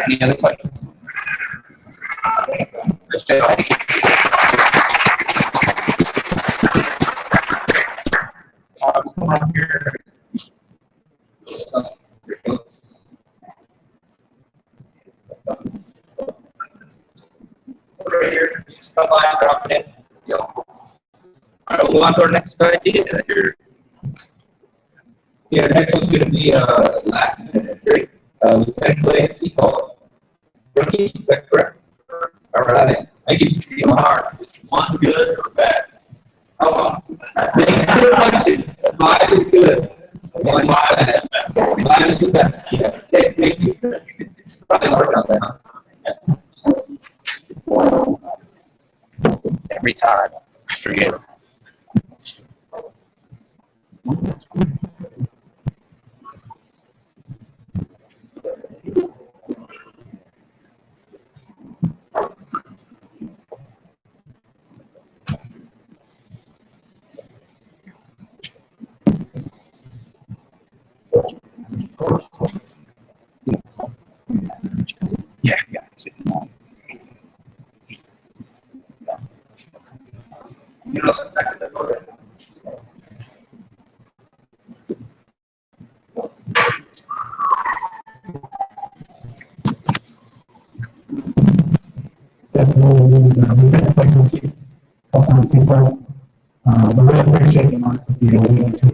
Any other questions? Let's check. Come up here. Right here. Just come by, drop it in. All right, we'll move on to our next idea here. Yeah, next one's going to be last minute entry. Lieutenant William C. Cole. Rookie, is that correct? All right. I give you 3 on one good or bad. Oh, good question. 5 is good. 1 bad. 5 is the best. Yes. Thank you. It's probably hard on that. Every time. I forget. Yeah. You know, definitely use music technology also on SQL. We really appreciate your being to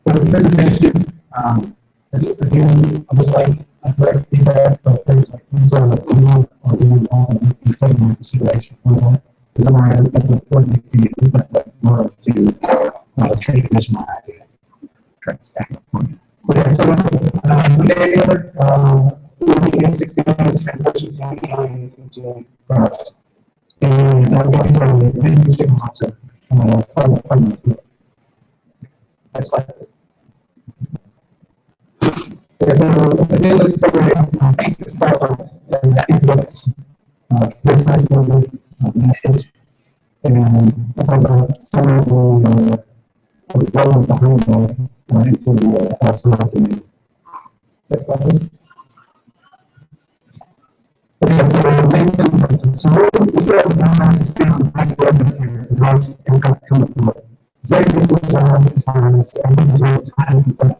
for the presentation. Again, I would like I'd like feedback, but there's like these are like email or even you take into consideration for that. Because I'm already at the point you can use that more to transition my idea. Try to stack up for you. Okay, so today, looking at 60 minutes transition into products. And that's the music concert. That's like this. Okay, so again, let's cover basic style and influence. This has been message and about some of the relevant behind into some of the okay, so the main things so we have a system of high level here to launch and come up with. It's very difficult to have designs and usually time complex.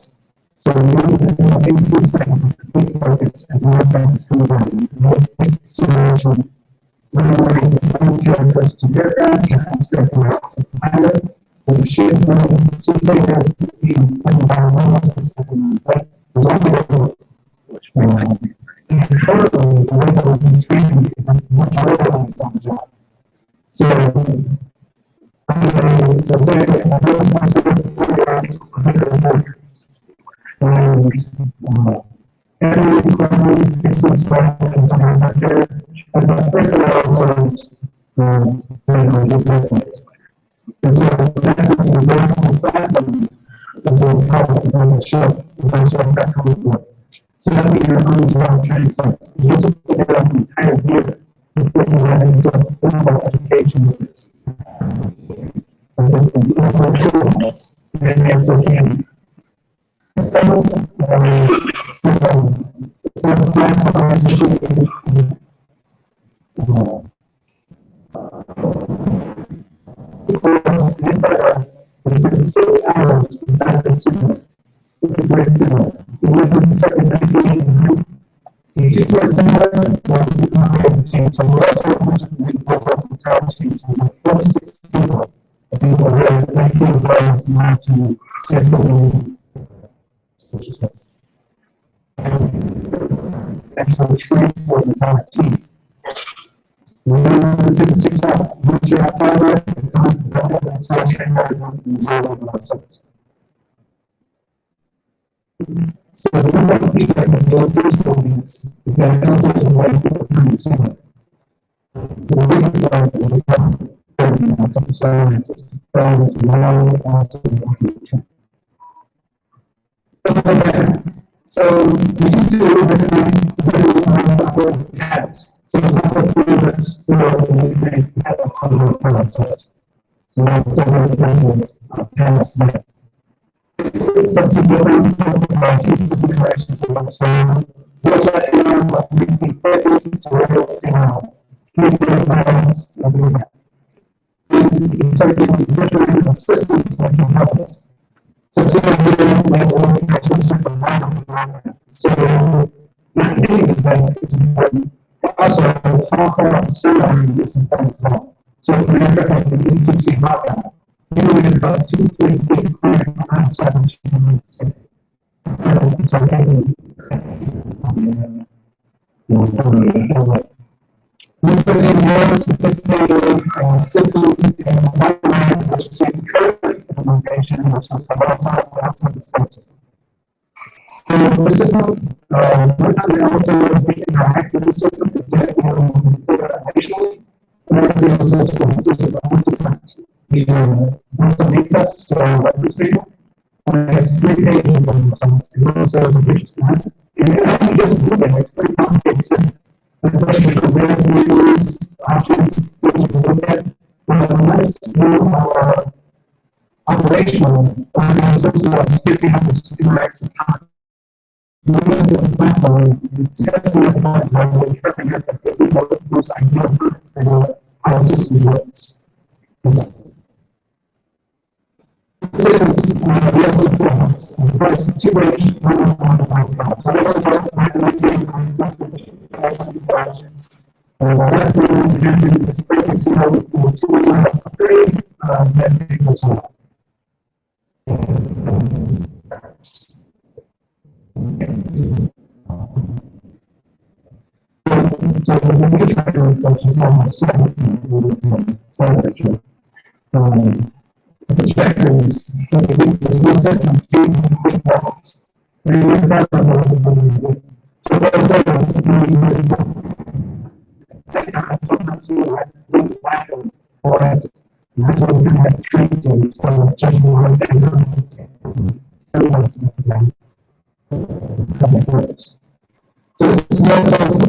So we need these things of complete focus as more things come around. More consideration, remembering the things you are first to your ground, you have to recognize the pilot, and should so say there's the environmental system, right? There's only and currently, the way that we've been treating is much harder on the job. So, so say, I know most of the programs are and every family is instructed in something like that. As a particular also good business. And so that's what we're going to family is a problem on the show. That's what that comes with. So that's what you're going to do on training sites. You have to put it on the entire year before you have any formal education with this. And then you have to show this. And then you have to hand it's not a plan for there's 6 hours inside the signal. It's very similar. You would check the so you choose like similar, or you can create the team. So we're also just the entire team. So we have 46 people. I think we're really thankful now to schedule and so the training for the entire team. We're going to take 6 hours. Once you're outside of it, and so train everyone to resolve ourselves. So the number of people that can build those buildings, if you have those are white people pretty similar. The reasons why we have computer science, long also so we used to do this habits. So it's not like we just have a ton of products. So now it's over the panels there. Subsequently, pieces of correction for them. So, what's that in like weekly practice? So, we're plans, and do that. You start getting different systems that can help us. So, we have one actually sort of line. So, not getting the thing is important. Also, how far the salary is important as well. So, if we have the ETC hotline, you know, we about 2 big outside of the it's okay. We put in more sophisticated systems and pipelines which say current implementation of some outside dispensers. So the system, we're not also taking our active system to set additionally, and everything else is multi-times. We do some makeups to our administrator. It's 3 pages on some sales and purchase list. And you just do it, it's pretty complicated system. Especially for various options that you can look at. Unless you are operational, organizations are spacing up the CRX account. You go into the platform, you test the platform, and you figure that this is what the most ideal for how the system works. We also forms and first 2 ways one on the platform. So I don't know if I can say something projects. Last one, is frequency of 2.5 that equals one. So the major factor is almost 7. The factor is no system being quick balls. And that's so those levels sometimes you like really lack of or that's what we have trees and so just one thing. So this is also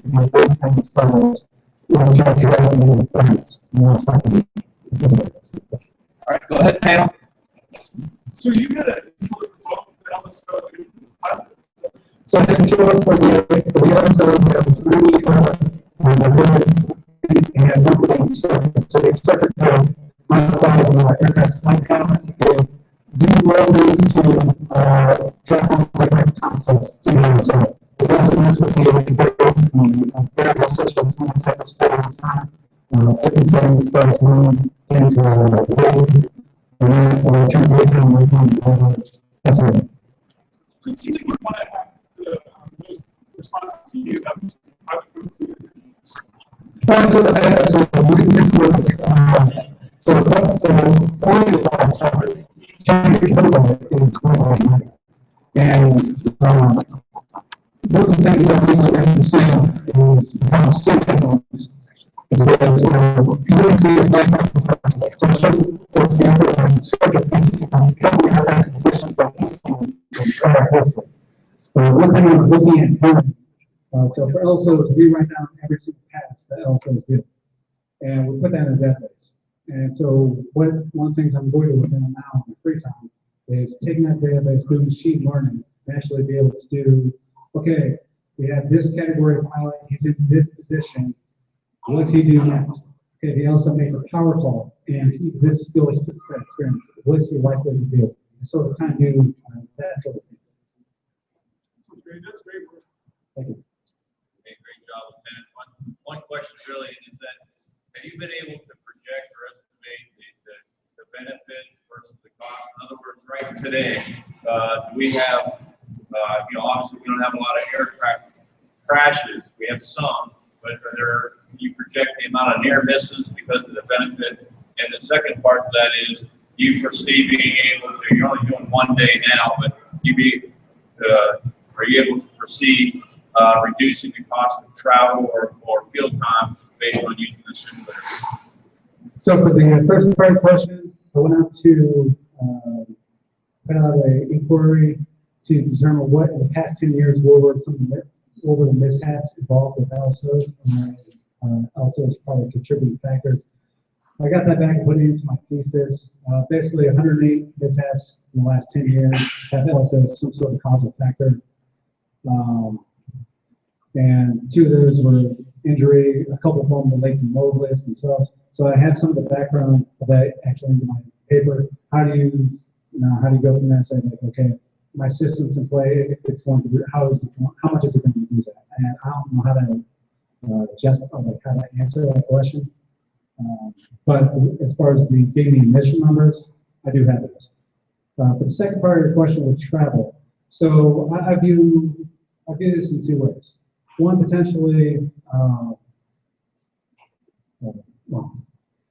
my big thing as far as, try to write in friends, it's not to be. All right, go ahead, panel. So you had a so the control for the episode was really and locally instructed. So they instructed to modify the aircraft flight count and do rollers to travel different concepts to so it doesn't mess with the variable systems and type of space time. Different settings as moon into weight and then turn time that's right. it seems like you want to have the most responsive to you about how to go to and one of the things that we have to say is symptoms as well as unity is not so it shows for example and sort of positions that we see one thing I'm looking at doing so for LSOs, we write down every single task that LSOs do, and we put that in a database. And so, one of the things I'm going to work on now in my free time is taking that database, doing machine learning, and actually be able to do, okay, we have this category of pilot, he's in this position, what's he do next? Okay, he also makes a power call, and he's this skill set experience, what's he likely to do? So, kind of do that sort of thing. that's great work. Thank you. Great job, Lieutenant. One question really is that have you been able to project or estimate the benefit versus the cost? In other words, right today, we have, obviously we don't have a lot of aircraft crashes. We have some, but you project the amount of near misses because of the benefit. And the second part of that is you foresee being able to, you're only doing 1 day now, but are you able to foresee reducing the cost of travel or field time based on using the simulator? So for the first part of the question, I went out to put out an inquiry to determine what in the past 10 years what were the mishaps involved with LSOs and LSOs probably contributing factors. I got that back and put it into my thesis. Basically 108 mishaps in the last 10 years have LSOs some sort of causal factor. And 2 of those were injury, a couple of them relate to mobilists and stuff. So I have some of the background of that actually in my paper. How do you go from that? Say like, okay, my system's in play. If it's going to, how much is it going to reduce that? And I don't know how to how to answer that question. But as far as the giving emission numbers, I do have those. But the second part of your question with travel. So I view this in 2 ways. One, potentially,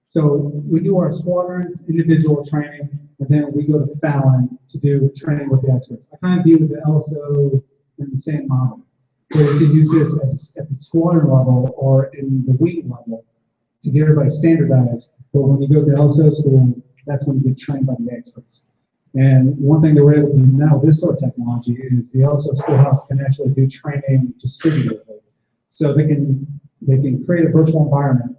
so we do our squadron individual training, and then we go to Fallon to do training with the experts. I kind of view the LSO in the same model, where you can use this at the squadron level or in the wing level to get everybody standardized. But when you go to LSO school, that's when you get trained by the experts. And one thing that we're able to do now with this sort of technology is the LSO schoolhouse can actually do training distributively. So they can create a virtual environment,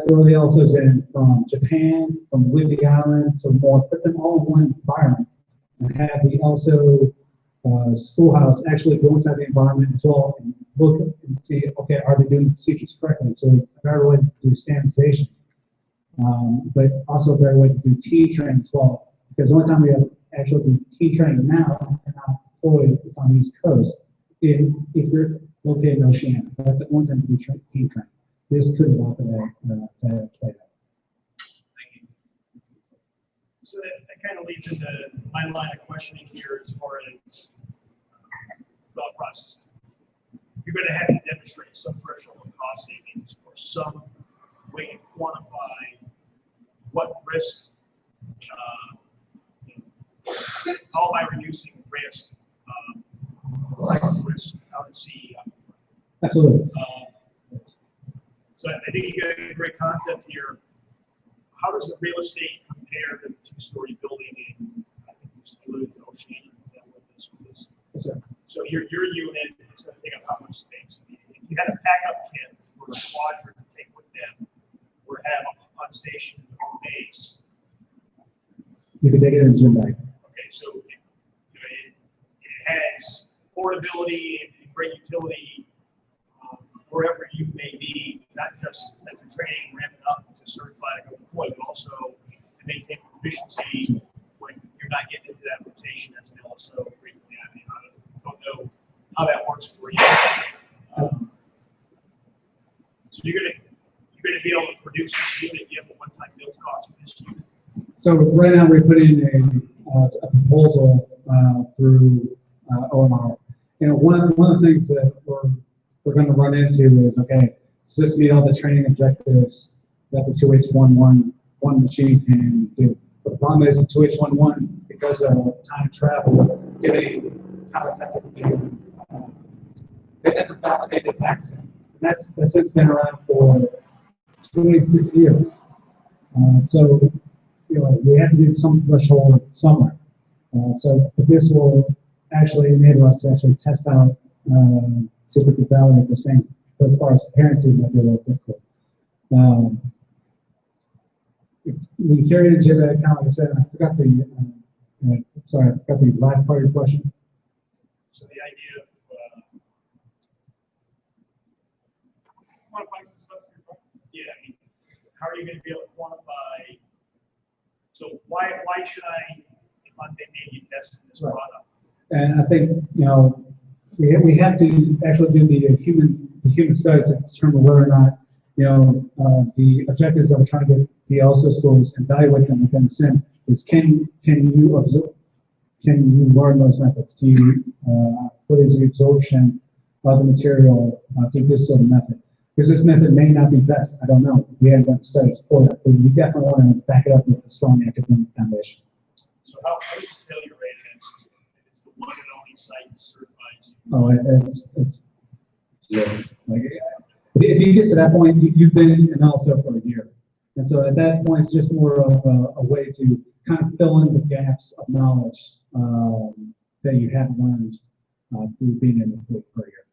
throw the LSOs in from Japan, from Whidbey Island, to more, put them all in one environment, and have the LSO schoolhouse actually go inside the environment as well and look and see, okay, are they doing the procedures correctly? So a better way to do standardization, but also a better way to do team training as well. Because the only time we have actually do team training now and not deployed is on the East Coast. If you're located in Oceania, that's the one time to do team training. This could allow for that to play out. Thank you. So that kind of leads into my line of questioning here as far as thought process. You're going to have to demonstrate some threshold of cost savings or some way to quantify what risk, how am I reducing risk, risk out at sea. Absolutely. So I think you got a great concept here. How does the real estate compare to the 2-story building in, I think you alluded to Oceania? Is that what this was? Yes, sir. So your unit is going to take up how much space? If you had a backup kit for a squadron to take with them or have on station on base. You can take it in a gym bag. Okay, so it has portability and great utility wherever you may be, not just at the training ramping up to certify to go deploy, but also to maintain proficiency when you're not getting into that rotation that's an LSO frequently. I mean, I don't know how that works for you. So you're gonna be able to produce this unit. You have a one-time build cost for this unit. So right now we're putting a proposal through OMR. You know, one of the things that we're going to run into is, okay, does this meet all the training objectives that the 2H11 machine can do? But the problem is the 2H11, because of time travel, getting contact with you, they never validated vaccine. That's since been around for 26 years. So, you know, we have to do some threshold somewhere. So this will actually enable us to actually test out, see if we can validate those things. But as far as parenting, might be a little difficult. We carry the JVAC account, like I said, I forgot the last part of your question. So the idea of quantifying success, yeah, I mean, how are you going to be able to quantify? So why should I, if I'm maybe invest in this product? And I think, you know, we have to actually do the human studies to determine whether or not, you know, the objectives that we're trying to get the LSO schools and evaluate them within the sim is can you absorb, can you learn those methods? Do you, what is the absorption of the material through this sort of method? Because this method may not be best, I don't know. We haven't done studies for that, but we definitely want to back it up with a strong academic foundation. So how is the failure rate? It's the one and only site that certifies you. Oh, it's yeah. Like, if you get to that point, you've been in LSO for a year. And so at that point, it's just more of a way to kind of fill in the gaps of knowledge that you haven't learned through being in the fleet for a year.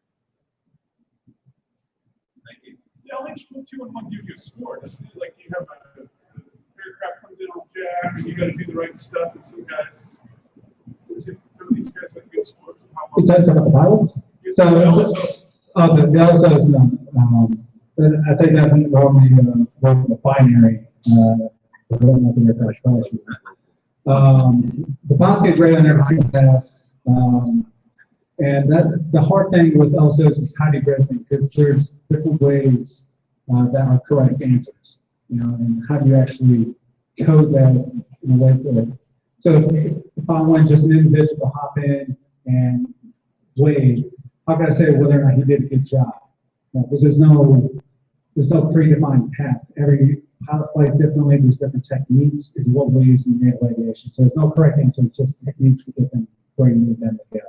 Thank you. The LH211 gives you a score. Doesn't it? Like you have a aircraft comes in on jack, and you got to do the right stuff, and some guys, these guys have good scores. You talked about the pilots? So, the LSO is I think that's normally the binary. The boss get great on every single pass. And the hard thing with LSOs is how do you grade them, because there's different ways that are correct answers. You know, and how do you actually code that in a way for it? So if I want just an individual to hop in and wave, how can I say whether or not he did a good job? Because there's no predefined path. Every pilot plays differently. There's different techniques is what we use in naval aviation. So there's no correct answer. It's just techniques to get them where you need them to go.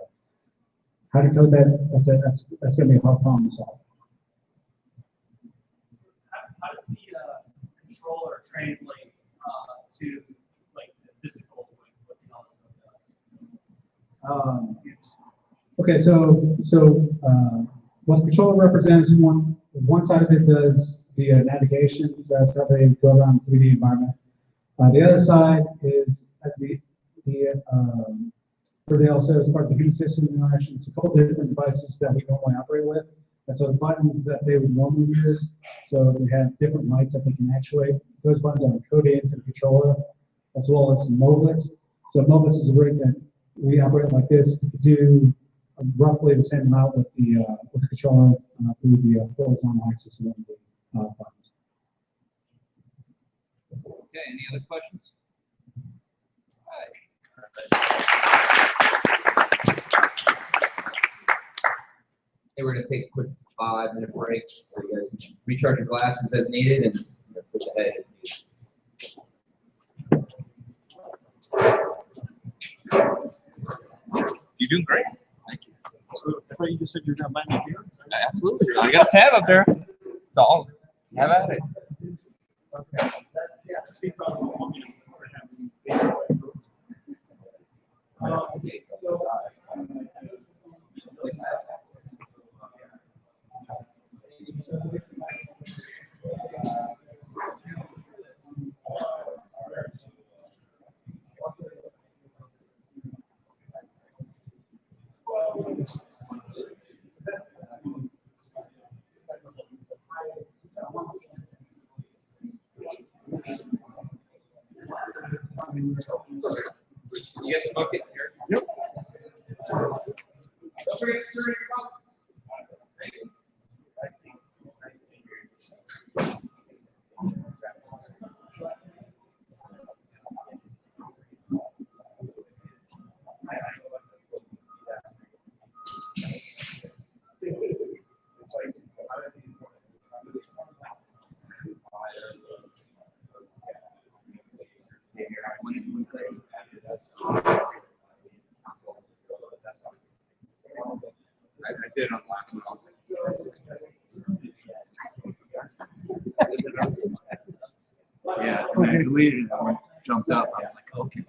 How to code that? That's going to be a hard problem to solve. How does the controller translate to like the physical, like what the LSO does? Okay, so what the controller represents, one side of it does the navigation, that's how they go around the 3D environment. The other side is as for the LSO as part of the human system interactions, a couple of different devices that we normally operate with. And so the buttons that they would normally use, so they have different lights that they can actuate. Those buttons are encoded into the controller, as well as Mobilis. So Mobilis is a rig that we operate like this to do roughly the same amount with the controller through the horizontal axis of the buttons. Okay, any other questions? All right. Okay, we're going to take a quick 5-minute break so you guys can recharge your glasses as needed and push ahead if needed. You're doing great. Thank you. So I thought you just said you're going to buy me beer. Absolutely. I got a tab up there. It's all. Have at it. Okay. You get the bucket here? Yep. Don't forget to stir your cup. Thank you. I did on the last one. I was like, yeah, when I deleted it, I jumped up. I was like, okay,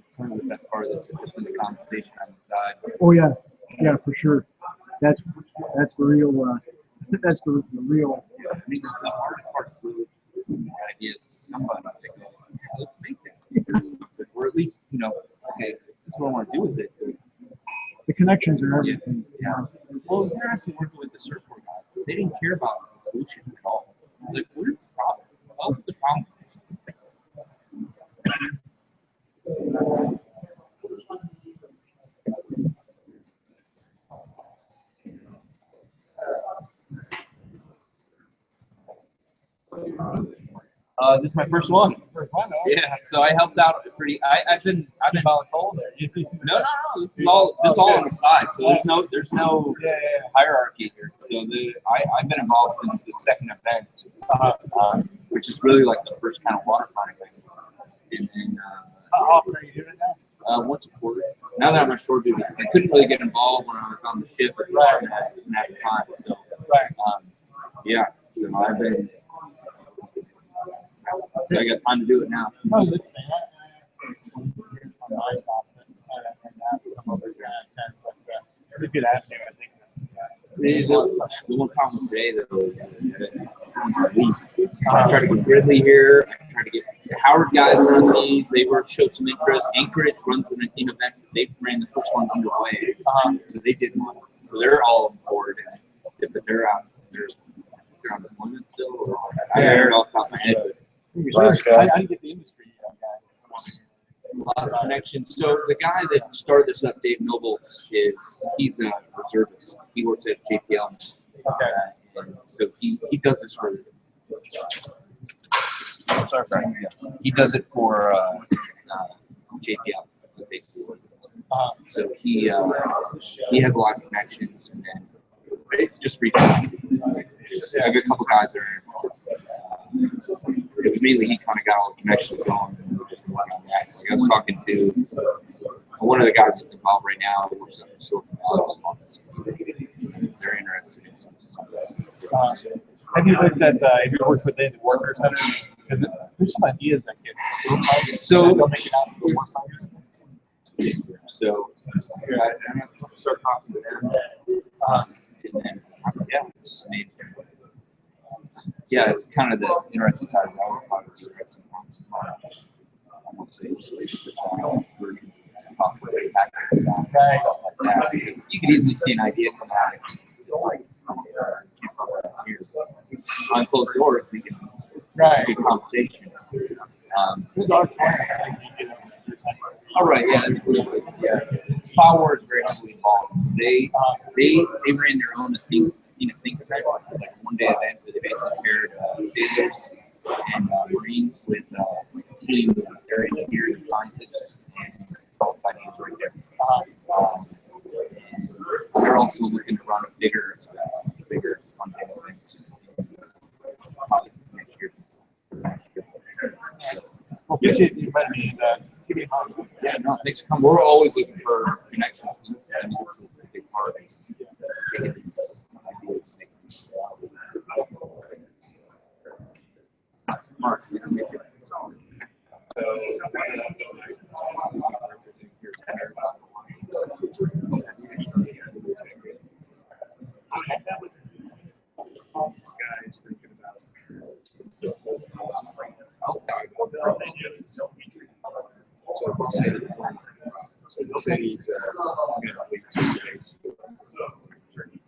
some of the best part of this is just the conversation on the side. Oh, yeah, yeah, for sure. That's the real, that's the real. I mean, the hardest part is really ideas to somebody to go, yeah, let's make that. Or at least, you know, okay, this is what I want to do with it. The connections are everything. Yeah. Well, it was interesting working with the surfboard guys. They didn't care about the solution at all. Like, what is the problem? What's the problem? This is my first one. Yeah, so I helped out pretty. I've been voluntold. No. This is all on the side. So there's no hierarchy here. So I've been involved in the second event, which is really like the first kind of waterfront event. And then How often are you doing that? once a quarter. Now that I'm on shore duty, I couldn't really get involved when I was on the ship at the time. I didn't have time. So yeah. So I've been. So I got time to do it now. Pretty good avenue, I think. The one problem today, though, is that once I leave, I try to get Ridley here. I try to get the Howard guys around me. They showed some interest. Anchorage runs an Athena event. They ran the first one underway. So they did one. So they're all on board. But they're out. They're on deployment still. I heard off the top of my head. I didn't get the industry guy. A lot of connections. So the guy that started this up, Dave Nobles, he's a reservist. He works at JPL. And so he does this for. He does it for JPL, basically. So he has a lot of connections, and then just reach out. I got a couple guys there. It was mainly he kind of got all the connections going. And we just went on that. Like I was talking to one of the guys that's involved right now. Who works on the short office. They're interested in some stuff. Have you looked at, have you worked with the worker center? Because there's some ideas that get So, make it out to the work site. So I'm going to start talking to them. And then, it's kind of the interesting side of it. I always thought it was interesting. Almost a version of software hacker. You could easily see an idea come out on closed doors. We can have a good conversation. All right, yeah. Power is very heavily involved. So they ran their own think event, like a one-day sailors and Marines with team their engineers and scientists and qualified hands right there. And they're also looking to run a bigger funding event probably next year. Well, appreciate you inviting me and give me a call. Yeah, no, thanks for coming. We're always looking for connections. I mean, this is a big part of this. Taking these ideas, making these Mark, you can make it. Guys thinking about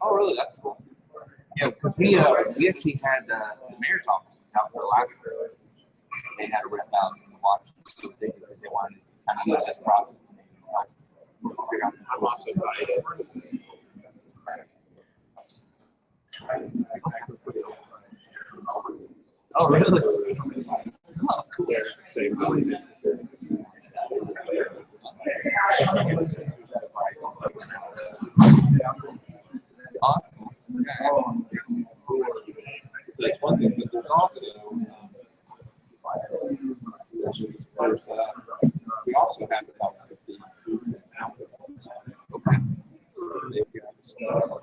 Oh, really? That's cool. Yeah, because we actually had the mayor's office in South Carolina. They had a rep out and watch the thing because they wanted to kind of use this process and help figure out Oh, really? Oh, cool. same Awesome. That's one thing, but there's also we also have about 50 outlets. Okay. So they've got stuff.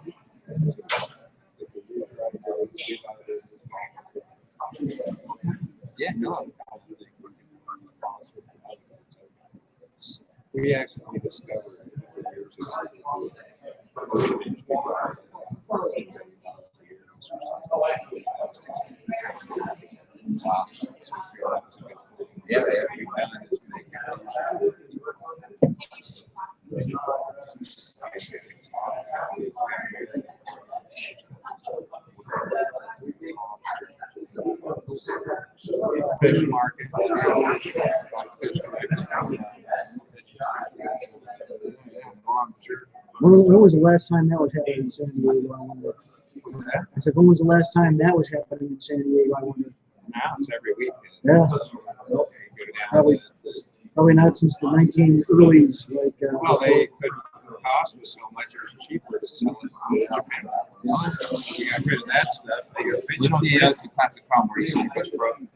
Yeah, no. We actually discovered years Yeah, fish market. When was the last time that was happening in San Diego? I wonder. I said, when was the last time that was happening in San Diego? I wonder. Now it's every weekend. Yeah. Probably not since the 1980s. Like, Well, they couldn't cost us so much. It was cheaper to sell it. We got rid of that stuff. let's see, that's the classic problem where you see push product as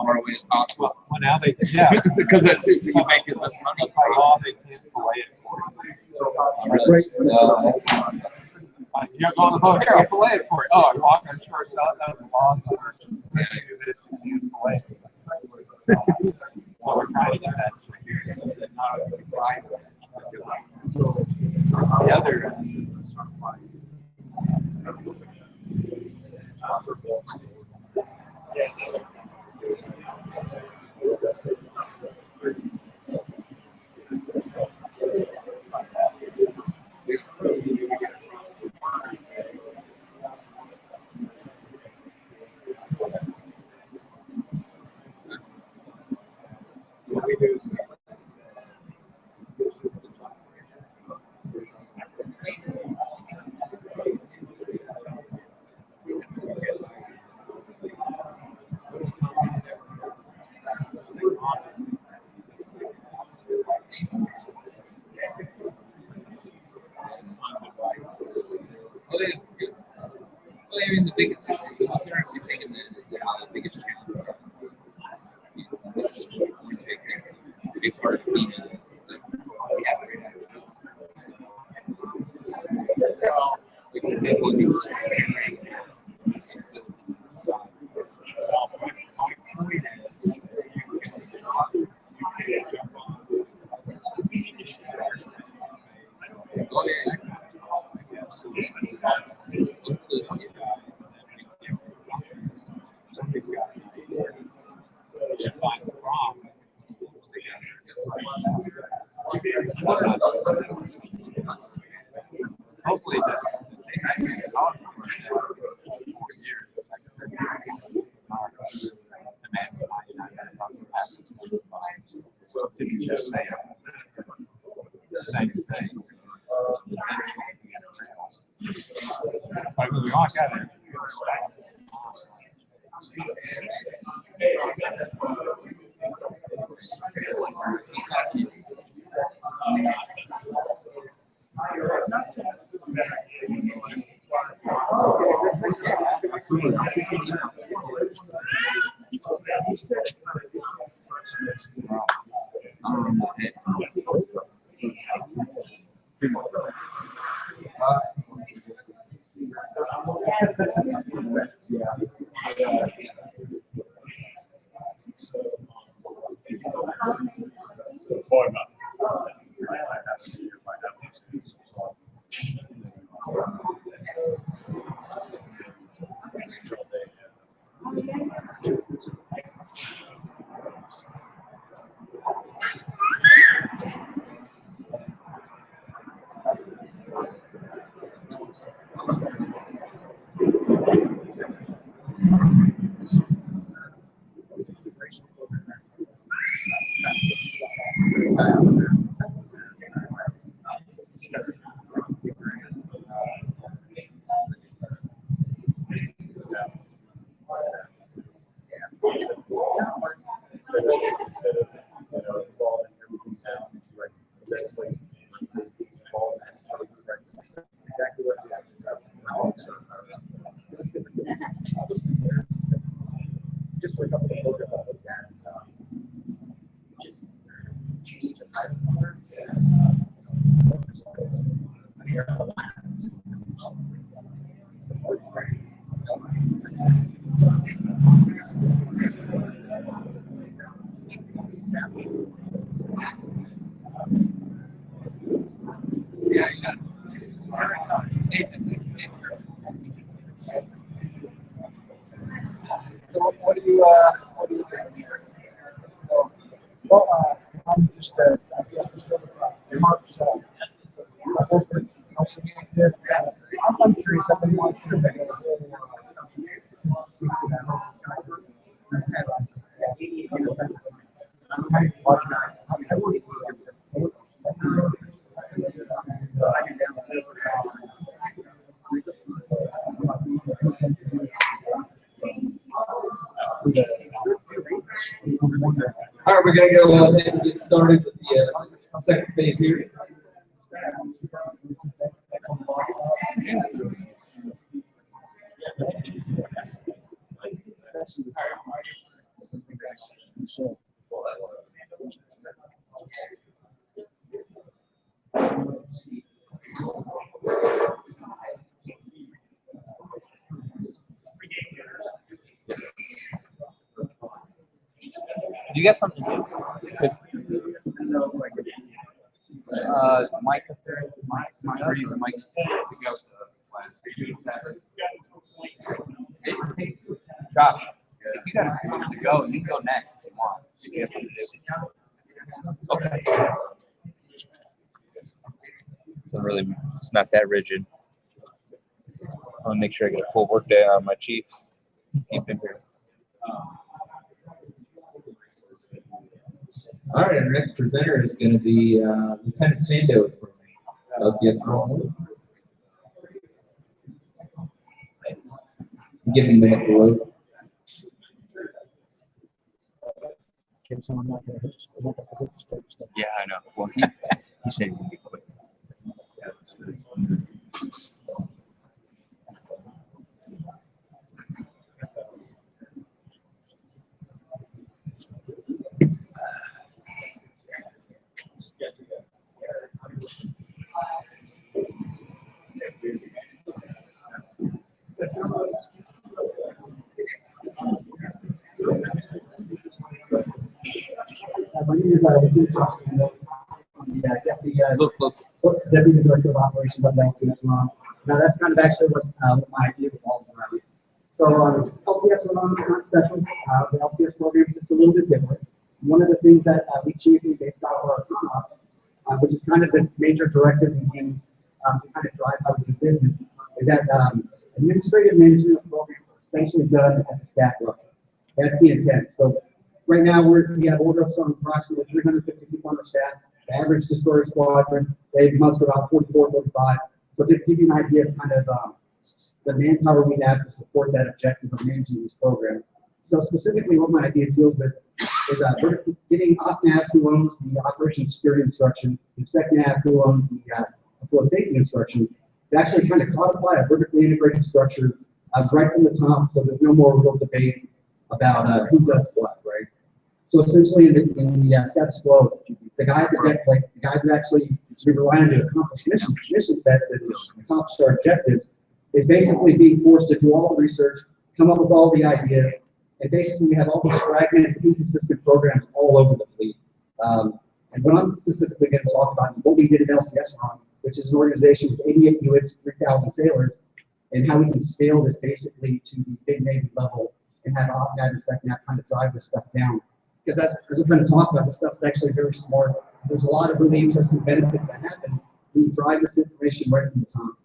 far away as possible. Well, now they, yeah, Because that's it, you make it less money. all they can fillet it for you. Right. Yeah, go on the boat. Here, I'll fillet it for you. Oh, you're walking on the shore south out of the laws. Well, we're trying to get that. The other. Well, I mean, the most interesting thing in the biggest challenge this is one big thing. The big part of Athena is that we have great ideas. We can take a look at this and oh, yeah. Hopefully that's just say same thing. But when we walk out of there, What do you think? Well, I'm just sort of remarks. I'm curious. I've been watching the All right, we're going to go ahead and get started with the second phase here. Do you got something to do? Because Mike up there, Mike's to go. Hey, Josh, if you got something to go, you can go next if you want. If you have something to do. Okay. So really, it's not that rigid. I want to make sure I get a full work day on my Chiefs. Keep him here. All right, our next presenter is going to be Lieutenant Sando from LCS Roll. Give him a minute to load. Yeah, I know. Well, he said he would be quick. Deputy Director of Operations of LCS One. Now that's kind of actually what my idea revolves around. So LCS One is not special. The LCS program is just a little bit different. One of the things that we chiefly based off of our come-up, which is kind of the major directive in to kind of drive how we do business, is that administrative management of the program is essentially done at the staff level. That's the intent. So right now we have order of some approximately 350 people on our staff. The average destroyer squadron, they muster about 44, 45. So to give you an idea of kind of the manpower we have to support that objective of managing these programs. So specifically what my idea deals with is getting OpNav, who owns the operation security instruction, and SecNav, who owns the flow safety instruction, to actually kind of codify a vertically integrated structure right from the top, so there's no more real debate about who does what, right? So essentially, in the status quo, the guy that actually we rely on to accomplish mission sets and accomplish our objectives is basically being forced to do all the research, come up with all the ideas, and basically we have all these fragmented, inconsistent programs all over the fleet. And what I'm specifically going to talk about is what we did at LCS RON, which is an organization with 88 units, 3,000 sailors, and how we can scale this basically to the big Navy level and have OpNav and SecNav kind of drive this stuff down. Because as we're going to talk about, this stuff is actually very smart. There's a lot of really interesting benefits that happen when you drive this information right from the top.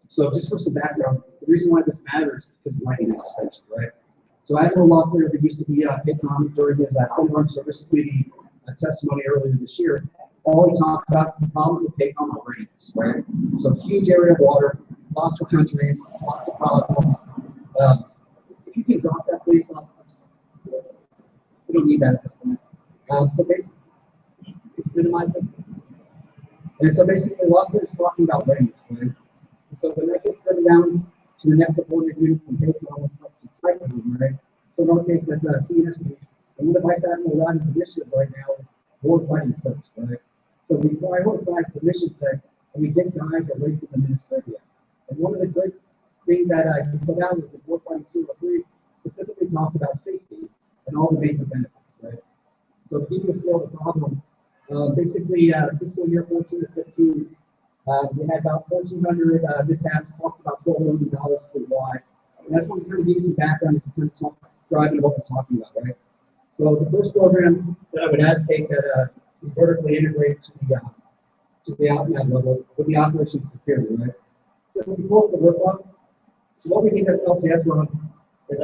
So just for some background, the reason why this matters is because writing is essential, right? So Admiral Locklear, who used to be PACOM during his Senate Armed Service Committee testimony earlier this year, all he talked about the problems with PACOM are ratings, right? So huge area of water, lots of countries, lots of problems. If you can drop that, please. We don't need that at this point. So basically, it's minimizing. And so basically, Locklear is talking about ratings, right? And so when that gets driven down to the next subordinate unit from PACOM up to PACOM, right? So in our case, that's CNSP. And one of Vice Admiral Rodden's initiative right now is warfighting first, right? So we prioritize the mission sets and we get guys that ready for the ministerial. And one of the great things that I can put out is the warfighting CO3 specifically talked about safety and all the major benefits, right? So to give you a scale of the problem, basically fiscal year 14 to 15, we had about 1,400 mishaps, cost about $12 million worldwide. And that's what kind of give you some background to kind of driving what we're talking about, right? So the first program that I would advocate that we vertically integrate to the OpNav level would be operations security, right? So we pull up the workload. So what we did at LCS RON is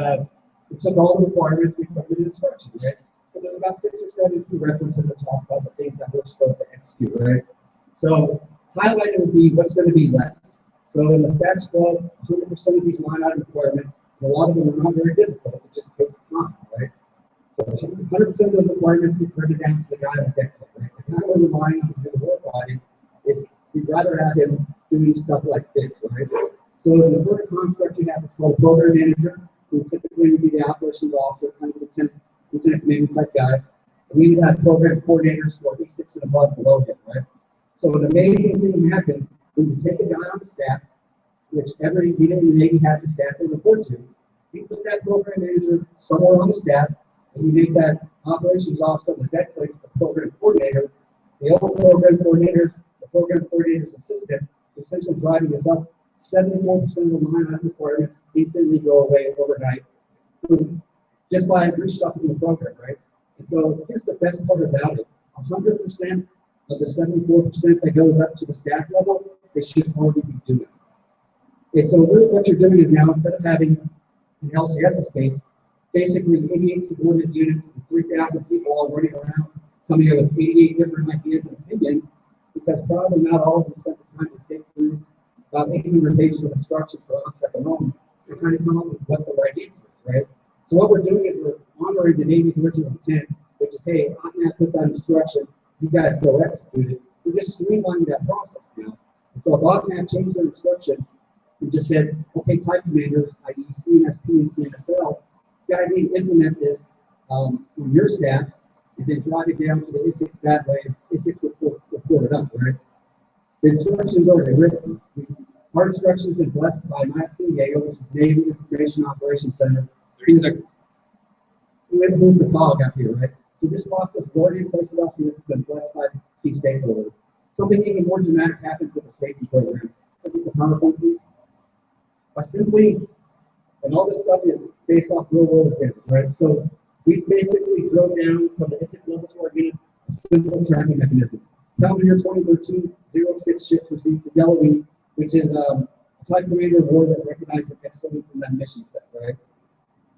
we took all the requirements, we put it in instructions, right? So there's about 6 or 7 key references that talk about the things that we're supposed to execute, right? So highlighted would be what's going to be left. So in the status quo, 100% of these line item requirements, and a lot of them are not very difficult, it just takes time, right? So 100% of those requirements get turned down to the guy in the deck, right? The kind of relying on the work body is we'd rather have him doing stuff like this, right? So in the vertical construct, you have what's called a program manager, who typically would be the operations officer, kind of lieutenant commanding type guy. And we would have program coordinators who are E6 and above below him, right? So an amazing thing happens when you take a guy on the staff, which every unit in the Navy has a staff they report to. You put that program manager somewhere on the staff, and you make that operations officer on the deck place the program coordinator. The old program coordinators, the program coordinator's assistant, essentially driving this up. 74% of the line item requirements instantly go away overnight, just by reshuffling the program, right? And so here's the best part about it: 100% of the 74% that goes up to the staff level, they should already be doing. And so really what you're doing is now, instead of having in LCS's case, basically 88 subordinate units and 3,000 people all running around, coming up with 88 different ideas and opinions, because probably not all of them spent the time to think through about 800 pages of instructions for OPSEC alone to kind of come up with what the right answer is, right? So what we're doing is we're honoring the Navy's original intent, which is, hey, OPNAV puts out instruction, you guys go execute it. We're just streamlining that process now. And so if OPNAV changed their instruction, we just said, okay, type commanders, i.e. CNSP and CNSL, you guys need to implement this on your staff and then drive it down to the ISIC that way. ISIC will report it up, right? The instructions are already written. Our instructions have been blessed by Maxine Yale, which is Navy Information Operations Center. Who's the fog up here, right? So this process is already in place at LCS, has been blessed by the key stakeholders. Something even more dramatic happens with the safety program. Look at the PowerPoint, please. By simply, and all this stuff is based off real world examples, right? So we basically drove down from the ISIC level to our units a simple tracking mechanism. Calendar year 2013, 06 ships received the Yellow Wing, which is a type commander award that recognizes excellence in that mission set, right?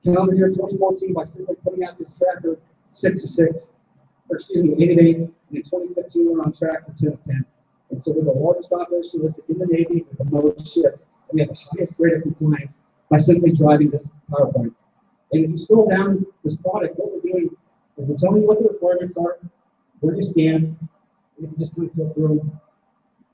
Calendar year 2014, by simply putting out this tracker 6 of 6, or excuse me, 8 of 8, and in 2015 we're on track for 10 of 10. And so we're the largest operation listed in the Navy with the most ships we have the highest rate of compliance by simply driving this PowerPoint. And if you scroll down this product, what we're doing is we're telling you what the requirements are, where you stand, and you can just click through.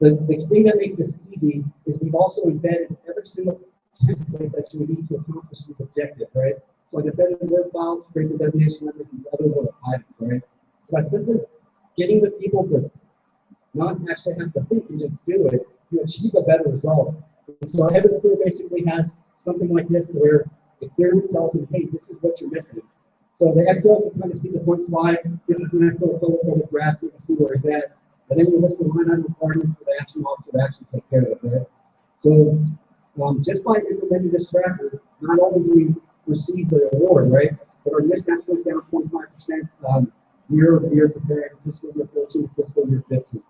The thing that makes this easy is we've also embedded every single template that you would need to accomplish this objective, right? So like embedded Word files, create the designation numbers, and other little items, right? So by simply getting the people to not actually have to think and just do it, you achieve a better result. And so every tool basically has something like this where it clearly tells them, hey, this is what you're missing. So the Excel can kind of see the point slide, gives us a nice little color-coded graph so you can see where it's at. And then you list the line item requirements for the action officer to actually take care of it, right? So just by implementing this tracker, not only do we receive the award, right, but our mishaps went down 25% year over year comparing fiscal year 14 to fiscal year 15.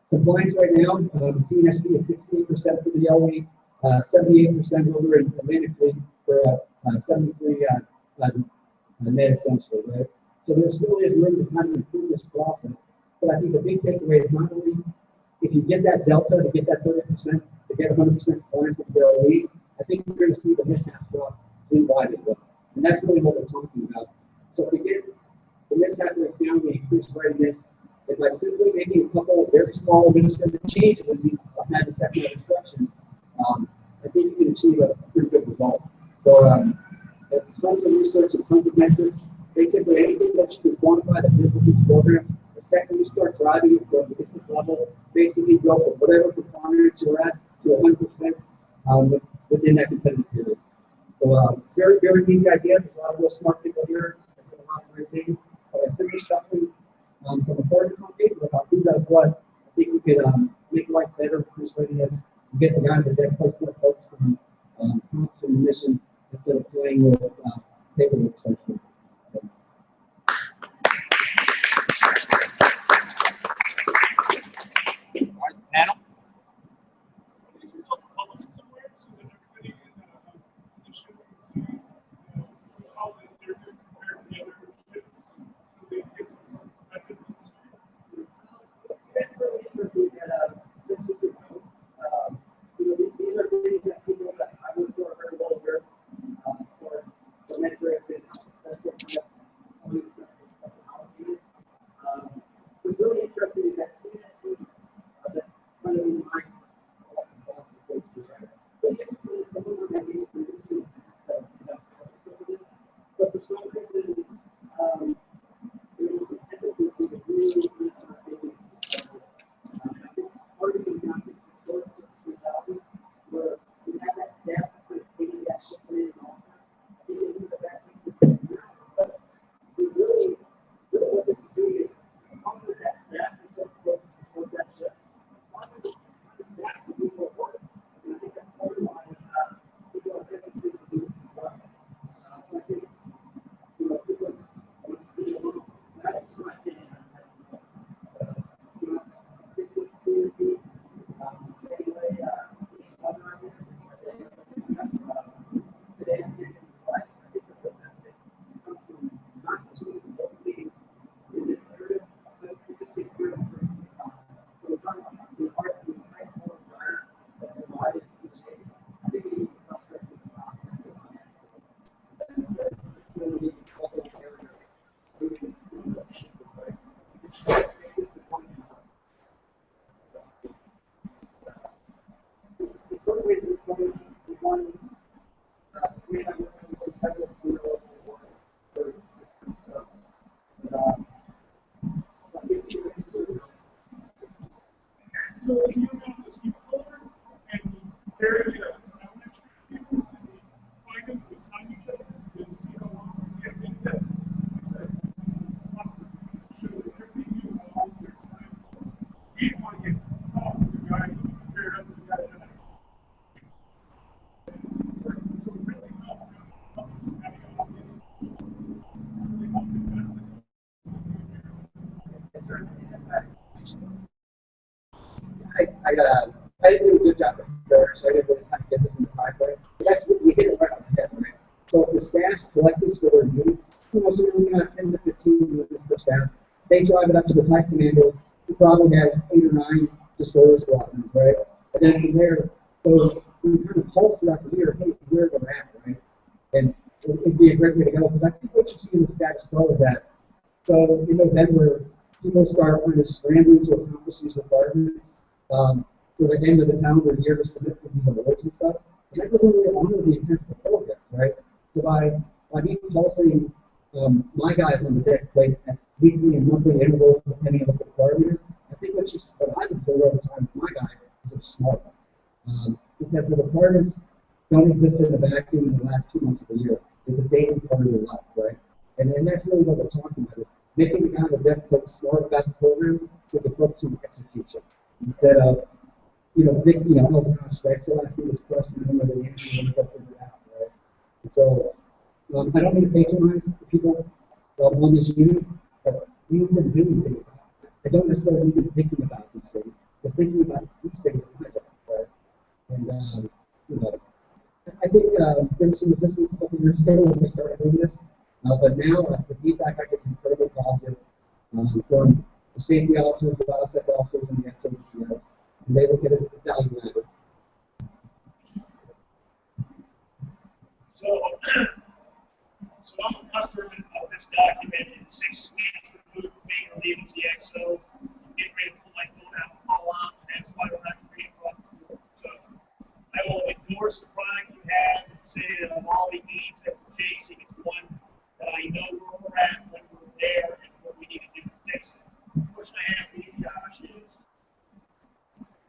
Compliance right now, CNSP is 68% for the LE, 78% over in Atlantic Fleet for 73 net essentially, right? So there still is room to kind of improve this process. But I think the big takeaway is not only if you get that delta to get that 30%, to get 100% compliance with the LE, I think we're going to see the mishap drop in wide as well. And that's really what we're talking about. So if we get the mishap rates down, we increase readiness, and by simply making a couple of very small administrative changes in these second instructions, I think you can achieve a pretty good result. So tons of research and tons of metrics. Basically, anything that you can quantify that's in this program, the second you start driving it from the district level, basically go from whatever compliance you're at to 100% within that competitive period. So very, very easy idea. There's a lot of real smart people here that do a lot of great things. But by simply shuffling some importance on paper about who does what, I think we could make life better, increase readiness, and get the guy that dead place more focused on the mission instead of playing with paperwork essentially. Panel? This is also published somewhere so that everybody can see how they're doing compared to the other ships. So they get some sort of effectiveness. That's really interesting that since you could these are things that people that I would feel very well aware for the metrics and success rate. What's really interesting is that CNSP that kind of in mind but for some reason, there was a hesitancy to really part of the down to the source of 2000, where we have that staff kind of taking that ship in and all. I think they do the back but we really what this is doing is, as long as that staff is supposed to support that ship, the staff can do more work. And I think that's part of why people are hesitant to do this as well. So I think, people that's my opinion. So if you have this folder and you compare it people and you find them with time each other and see how long they have been tested. Show that everything you know all their time. You want to get off the guy who compared up to the guy that so really help having all these really help invest in I didn't do a good job there, so I didn't really have to get this in the time frame. But that's what we hit it right on the head, right? So if the staffs collect this for their units, so you're looking at 10 to 15 units per staff. They drive it up to the type commander, who probably has 8 or 9 destroyer squadrons, right? And then from there, So we kind of pulse throughout the year, hey, where we're at, right? And it'd be a great way to go, because I think what you see in the status quo is that, so in November, people start kind of scrambling to accomplish these requirements for the end of the calendar year to submit for these awards and stuff. And that doesn't really honor the intent of the program, right? So by me pulsing my guys on the deck plate at weekly and monthly intervals, depending on what the requirement is, I think what I've observed over time with my guys is they're smart. Because the requirements don't exist in a vacuum in the last 2 months of the year. It's a daily part of your life, right? And that's really what we're talking about, is making the guy on the deck plate smart about the program so they can focus on execution instead of, oh gosh, they still ask me this question, I don't know the answer, and I figure it out, right? And so, I don't mean to patronize the people on this unit, but we've been doing things. I don't necessarily need to be thinking about these things, because thinking about these things is my job, right? And, I think there was some resistance a couple years ago when we started doing this, but now the feedback I get is incredibly positive from the safety officers, the biotech officers, and the XOCO, and they look at it as value added. So I'm a customer of this document. In 6 weeks, the food being relieved as the XO, get ready to pull my phone out and call on, and that's why we're not reading across the board. So I will endorse the product you have and say that of all the needs that we're chasing, it's one that I know where we're at, when we're there, and what we need to do to fix it. The question I have for you, Josh, is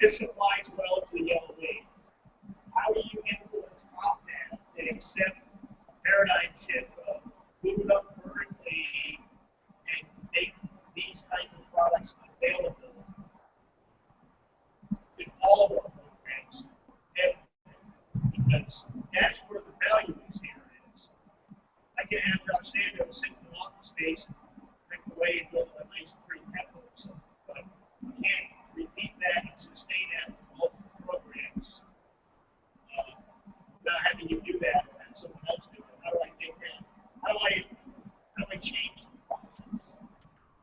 this applies well to the yellow wave. How do you influence Athena to accept a paradigm shift of move up vertically and make these kinds of products available in all of our programs? Because that's where the value is here. I can have Josh Sandos sit in the office space and drink away and build a nice, pretty temple or something. But you can't repeat that and sustain that with multiple programs without having you do that and someone else do it. How do I make that? How do I change the process?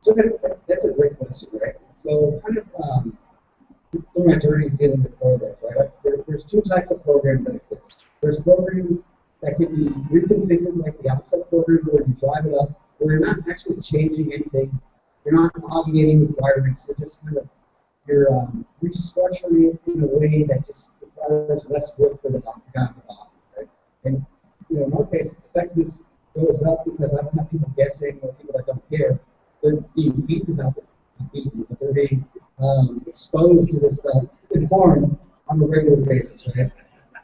So that's a great question, right? So kind of through my journeys getting into programs, right? There's two types of programs that exist. There's programs that can be reconfigured like the offset program, where you drive it up, where you're not actually changing anything. You're not obviating requirements. You're just kind of restructuring it in a way that just requires less work for the guy on the bottom, right? And in our case, effectiveness goes up because I don't have people guessing or people that don't care. They're being beaten about it, not beaten, but they're being exposed to this stuff, informed on a regular basis, right?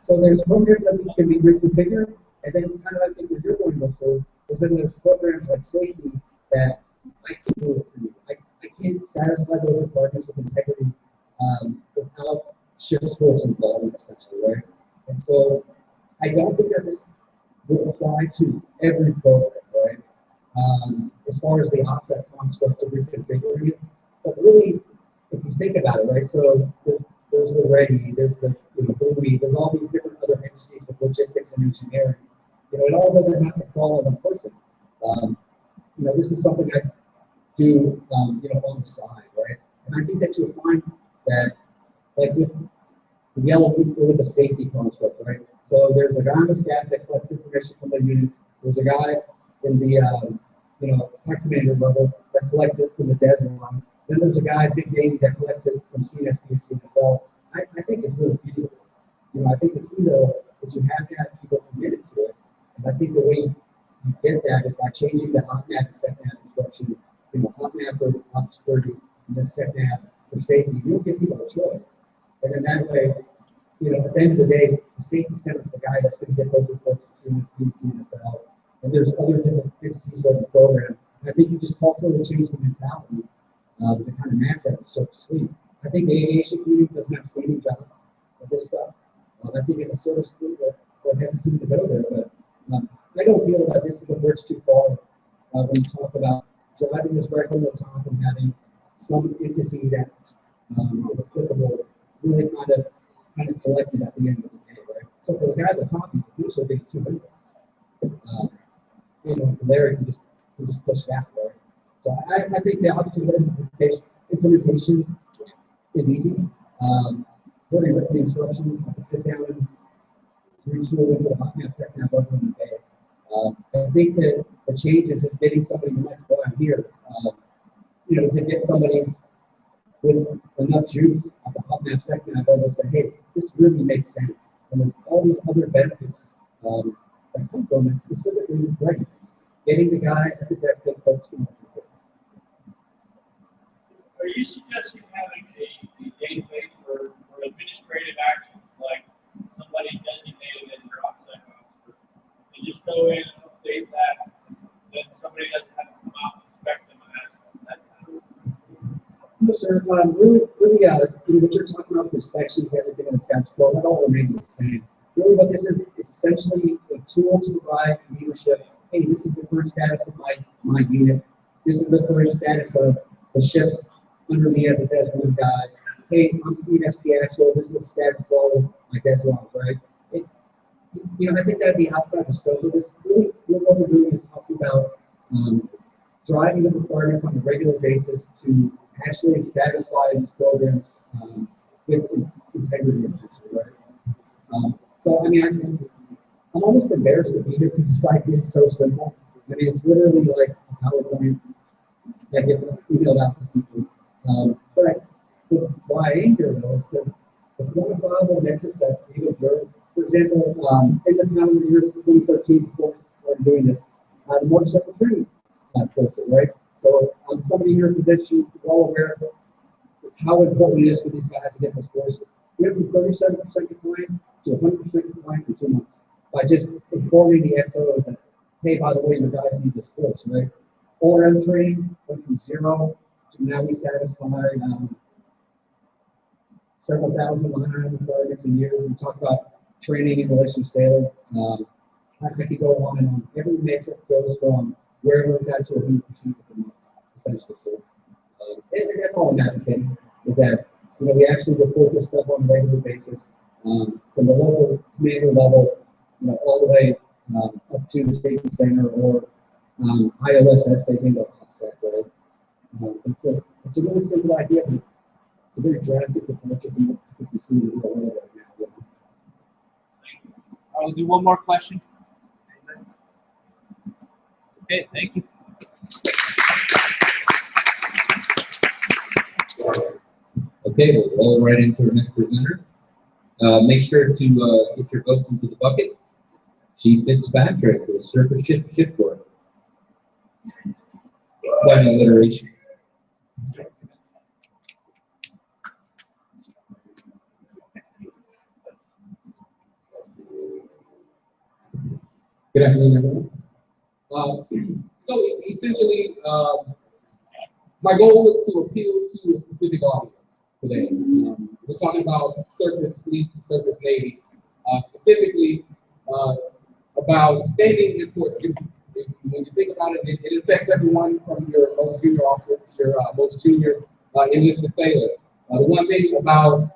So there's programs that can be reconfigured, and then kind of I think what you're going to look for is then there's programs like safety that I can do it for you. I can't satisfy those requirements with integrity without shift force involvement, essentially, right? And so I don't think that this will apply to every program, right? As far as the offset construct of reconfiguring it, but really, if you think about it, right? So there's the ready, there's the buoy, there's all these different other entities with logistics and engineering. It all doesn't have to fall on one person. This is something I do, on the side, right? And I think that you'll find that, like with the yellow, with the safety construct, right? So there's a guy on the staff that collects information from the units. There's a guy in the, tech commander level that collects it from the desert line. Then there's a guy, Big Baby, that collects it from CNSP and CNSL. I think it's really feasible. I think the key, though, is you have to have people committed to it. And I think the way you get that is by changing the hot nav and set nav instructions. Hot nav for op security and then set nav for safety. You'll give people a choice. And then that way, at the end of the day, the safety center is the guy that's going to get those reports from CNSP and CNSL. And there's other different entities for the program. And I think you just culturally change the mentality to kind of match that with service fleet. I think the aviation community doesn't have a standing job of this stuff. I think in the service fleet, we're hesitant to go there, but I don't feel that this is a bridge too far when you talk about driving this right from the top and having some entity that is applicable, really kind of collected at the end of the day, right? So for the guy at the top, he's essentially getting 2 windows. From there, you can just push that, right? So I think the option implementation is easy. very written instructions, I sit down and read through into the hot map section I've over in the day. I think that the change is just getting somebody who might go out here, to get somebody with enough juice at the hot map section I've over and say, hey, this really makes sense. And then all these other benefits that come from it, specifically with readiness, getting the guy at the deck that focusing on what's important. Are you suggesting having a database for administrative actions, like somebody designated as your offset officer? You just go in and update that, then somebody doesn't have to come out and inspect them and ask them that kind of. No, sir. Really, what you're talking about, inspections, everything in the status quo, that all remains the same. Really, what this is, it's essentially a tool to provide leadership. Hey, this is the current status of my unit. This is the current status of the ships under me as a Des 1 guy. Hey, I'm seeing SP Actual. This is the status of my Des 1s, right? I think that'd be outside the scope of this. Really, what we're doing is talking about driving the requirements on a regular basis to actually satisfy these programs with integrity, essentially, right? I'm almost embarrassed to be here because this idea is so simple. I mean, it's literally like a PowerPoint that gets emailed out to people. But why I am here, though, is because the quantifiable metrics that we've observed, for example, in the calendar year 2013, before we're doing this, the motorcycle training courses, right? So somebody here in position, well aware of how important it is for these guys to get those courses. We went from 37% compliance to 100% compliance in 2 months by just informing the XOs that, hey, by the way, your guys need this course, right? ORM training went from 0 to now we satisfy several thousand line item requirements a year. We talk about training in relation to sailing. I could go on and on. Every metric goes from wherever it's at to 100% of the months, essentially. So, and that's all I'm advocating, is that we actually report this stuff on a regular basis, from the local commander level, all the way up to the safety center or IOS as they handle offset, right? It's a really simple idea, but it's a very drastic approach of what we see in the real world right now. I'll do one more question. Okay, thank you. Okay, we'll roll right into our next presenter. Make sure to get your votes into the bucket. Chief Fitzpatrick for the Surface Ship Corps. Quite an alliteration. Good afternoon, everyone. So essentially, my goal was to appeal to a specific audience today. We're talking about surface fleet, surface navy, specifically about standing important. When you think about it, it affects everyone from your most junior officers to your most junior enlisted sailor. The one thing about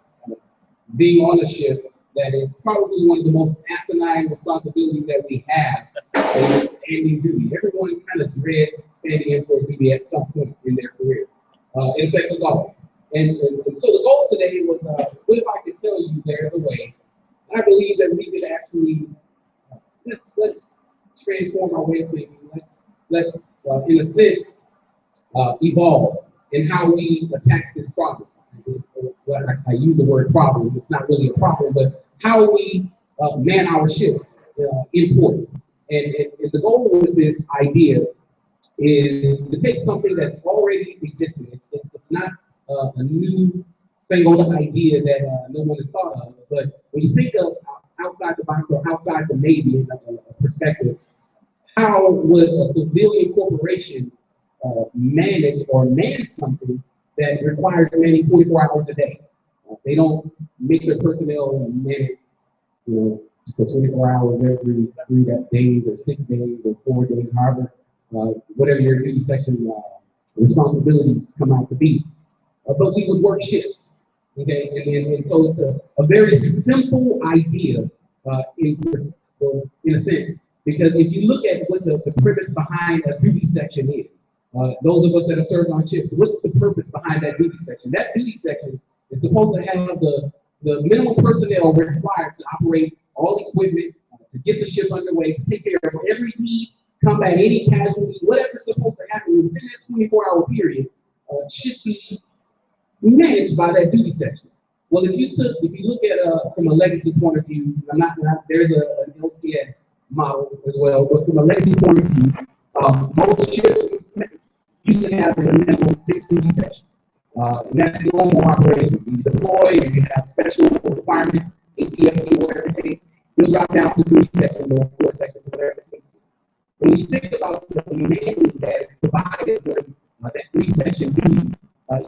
being on a ship that is probably one of the most asinine responsibilities that we have is standing duty. Everyone kind of dreads standing in for duty at some point in their career. It affects us all. And so the goal today was, what if I could tell you there's a way? I believe that we could actually, let's transform our way of thinking. Let's in a sense, evolve in how we attack this problem. I use the word problem. It's not really a problem, but how we man our ships in port. And the goal with this idea is to take something that's already existing. It's not a new fangled idea that no one has thought of. But when you think of outside the box or outside the Navy perspective, how would a civilian corporation manage or man something that requires manning 24 hours a day? They don't make their personnel man it, for 24 hours every 3 days or 6 days or 4 days, however, whatever your duty section responsibilities come out to be. But we would work shifts, okay? And so it's a very simple idea in a sense, because if you look at what the premise behind a duty section is, those of us that have served on ships, what's the purpose behind that duty section? That duty section is supposed to have the the minimum personnel required to operate all equipment, to get the ship underway, to take care of every need, combat any casualty, whatever's supposed to happen within that 24-hour period, should be managed by that duty section. Well, if you look at from a legacy point of view, there's an LCS model as well, but from a legacy point of view, most ships usually have a minimum 6 duty sections. And that's the normal operations. You deploy and you have special requirements, ATFP, whatever the case, you'll drop down to 3 sections or 4 sections, whatever the case is. When you think about the manning that is provided with that 3 section duty,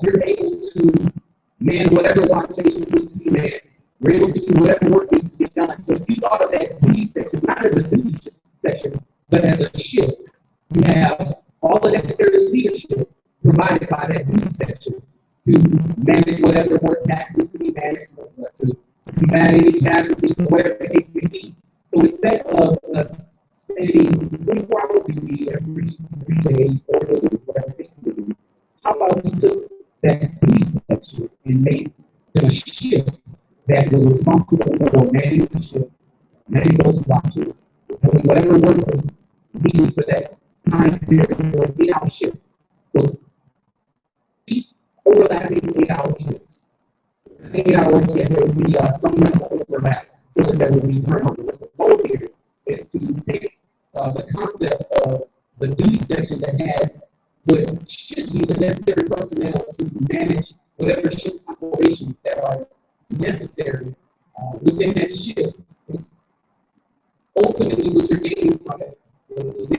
you're able to man whatever rotations need to be manned. You're able to do whatever work needs to be done. So if you thought of that duty section not as a duty section, but as a shift, you have all the necessary leadership provided by that duty section to manage whatever work tasks need to be managed, to combat any casualties, or whatever the case may be. So instead of us spending 24-hour duty every 3 days, 4 days, whatever the case may be, how about we took that duty section and made them a shift that was responsible for managing the ship, managing those watches, doing whatever work was needed for that time period for an 8-hour shift. So overlapping 8-hour shifts. 8 hours, yes, there would be some level of overlap, so that there would be turnover. But the goal here is to take the concept of the duty section that has what should be the necessary personnel to manage whatever ship operations that are necessary within that ship. It's ultimately what you're getting from it.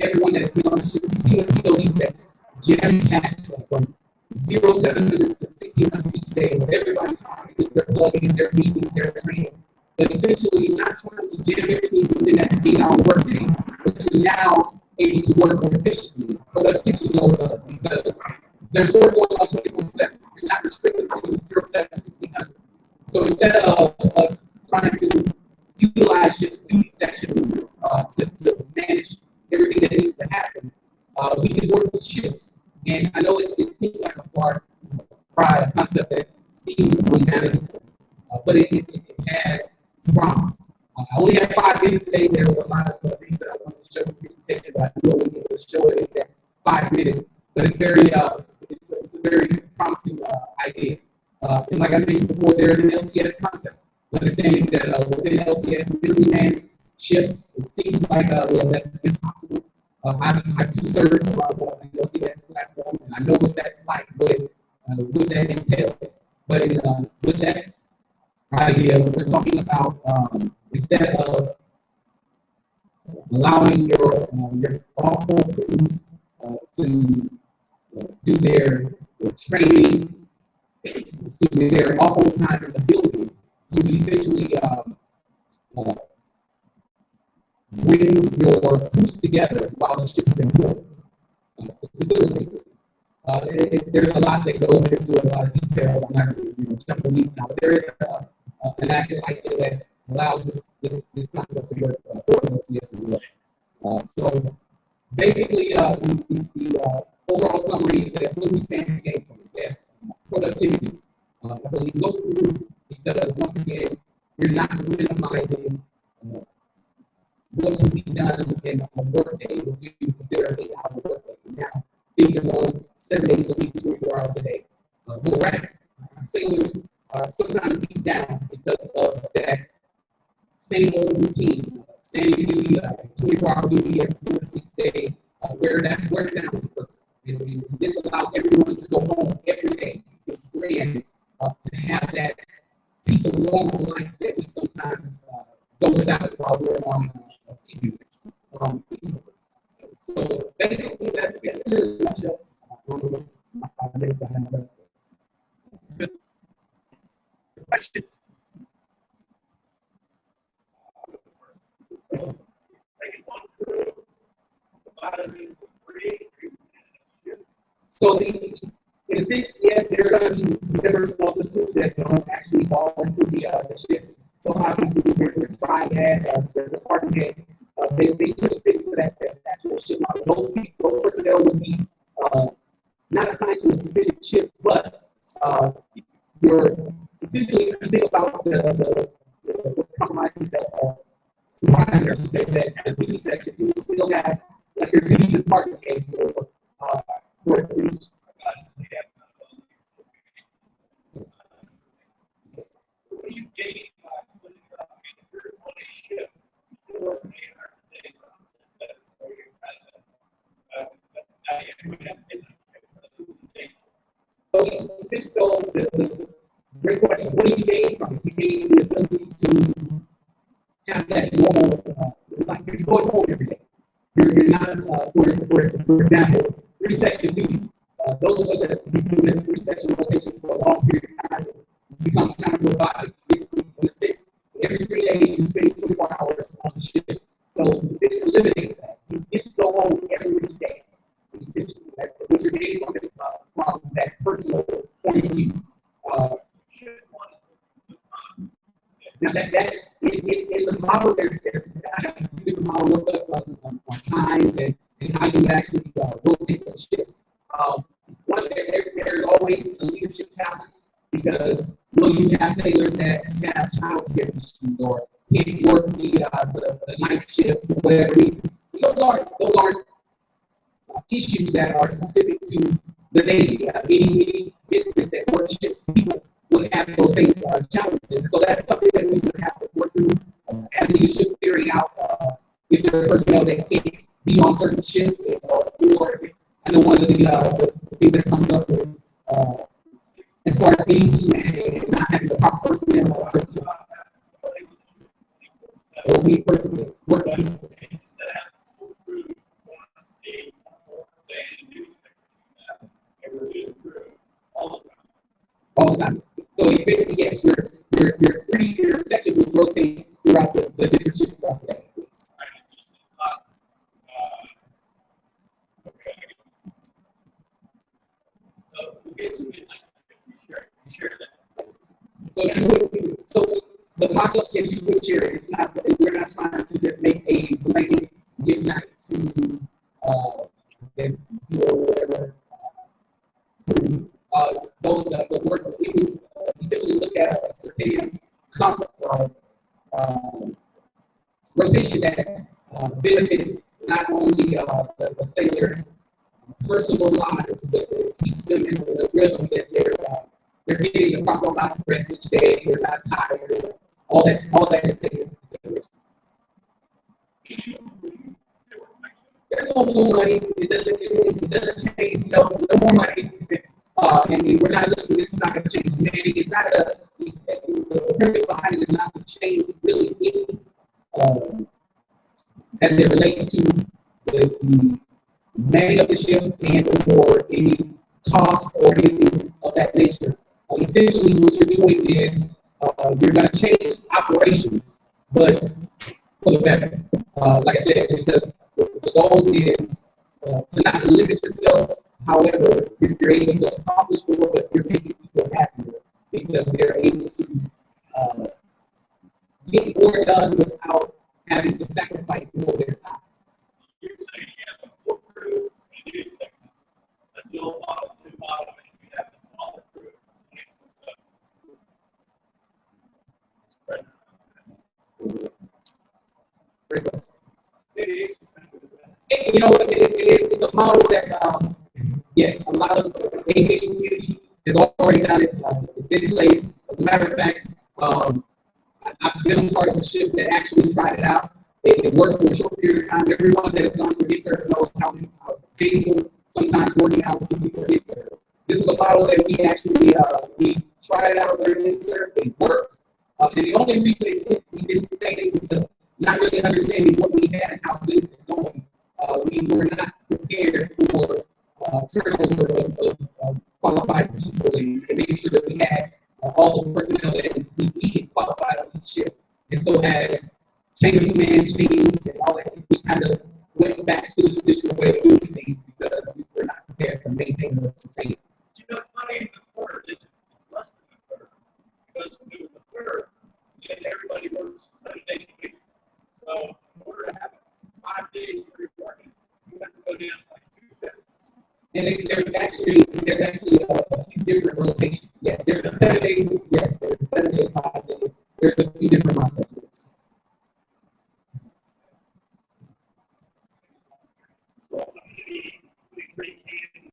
Everyone that's been on the ship, you see a POD that's jam-packed from 7 minutes to 1600 each day, with everybody trying to get their plug-in, their meetings, their training. But essentially, not trying to jam everything within that 8-hour workday, but you're now able to work more efficiently. Productivity goes up because there's work going on 24/7. You're not restricted to 07 1600. So instead of us trying to utilize just duty section to manage everything that needs to happen, we can work with shifts. And I know it seems like a far cry, a concept that seems unmanageable, but it has promise. I only have 5 minutes today. There was a lot of things that I wanted to show in the presentation, but I knew I wouldn't be able to show it in that 5 minutes. But it's it's a very promising idea. And like I mentioned before, there is an LCS concept. Understanding that within LCS, minimally manned ships, it seems like that's impossible. I've served on an LCS platform, and I know what that's like, what that entails. But with that idea, we're talking about instead of allowing your all-full crews to do their training, their all-full time in the building, you would essentially bring your crews together while the ship is in port to facilitate this. There's a lot that goes into a lot of detail. I'm not going to jump the weeds now, but there is an actual idea that allows this concept to work for LCS as well. So basically, the overall summary is that when we stand to gain from it, yes, productivity. I believe most people, because once again, you're not minimizing what can be done in a workday, what you consider an 8-hour workday. Now, things are going 7 days a week, 24 hours a day. More rapid. Sailors sometimes beat down because of that same old routine, standing duty, 24-hour duty every 4 to 6 days, where that wears down the person. And this allows everyone to go home every day. This is great, to have that piece of normal life that we sometimes go without while we're on CB. So basically, that's it in a nutshell. My 5 minutes I have left. Question. So in a sense, yes, there are going to be members of the group that don't actually fall into the ships. So obviously, they're trying as the department heads. They do things for that actual ship. Those personnel would be not assigned to a specific ship, but you're essentially the thing about the compromises that supervisors say that at the duty section, you still have like your duty department head for crews. What do you gain by putting up on a ship? You work 800 days or you're so the great question. What do you gain from it? You gain the ability to have that normal, like you're going home every day. You're not, for example, three-section duty. Those of us that have been doing three-section rotation for a long period of time become kind of robotic. Every 3 days, you spend 24 hours on the ship. So this eliminates that. You get to go home every day. Essentially, what you're getting from that personal point of view. Now that in the model, there's the model with us on times and how you actually rotate those shifts. There's always a leadership challenge because you have sailors that have childcare issues or can't work the night shift or whatever. Those aren't issues that are specific to the Navy. Any business that works shifts, people would have those same challenges. So that's something that we would have to work through as leadership, figuring out if there are personnel that can't be on certain shifts, or I know one of the things that comes up is as far as AC and not having the proper personnel on certain shifts. Or we personnel working. All the time. So basically, yes, your 3-year section will rotate throughout the different shifts throughout the day. So the mock-up yes, you would share it. It's not. We're not trying to just make a blanket give back to zero whatever. The work that we do essentially look at a circadian rotation that benefits not only the sailors' personal lives, but it keeps them in the rhythm that they're getting the proper amount of rest each day. They're not tired. All that is taken into consideration. There's no more money. It doesn't change. No more money. And we're not looking. This is not going to change humanity. It's not the premise behind it is not to change really anything as it relates to the manning of the ship and or any cost or anything of that nature. Essentially, what you're doing is you're going to change operations, but for the better. Like I said, because the goal is to not limit yourself. However, you're able to accomplish more, but you're making people happier because they're able to get more done without having to sacrifice more of their time. You're saying you have a full crew and you second. That's the old model, new model, and you have a smaller crew. Great question. It's a model that, yes, a lot of the aviation community has already done it. It's in place. As a matter of fact, I've been a part of a ship that actually tried it out. It worked for a short period of time. Everyone that has gone through it knows how painful sometimes working out to be for it. This was a model that we actually we tried it out during it. It worked. And the only reason we didn't sustain it was because not really understanding what we had and how good it was going. We were not prepared for turnover of qualified people and making sure that we had all the personnel that we needed qualified on each ship. And so as chain of command changed and all that, we kind of went back to the traditional way of doing things because we were not prepared to maintain or sustain it. You know, money in the quarter, it's less than a third. Because if it was a third, then everybody works 7 days a week. So in order to have 5 days where you're working, you have to go down like 2 days. And there's actually a few different rotations. Yes, there's a 7-day, yes, there's a 7-day, 5-day. There's a few different methods. Well, we agree and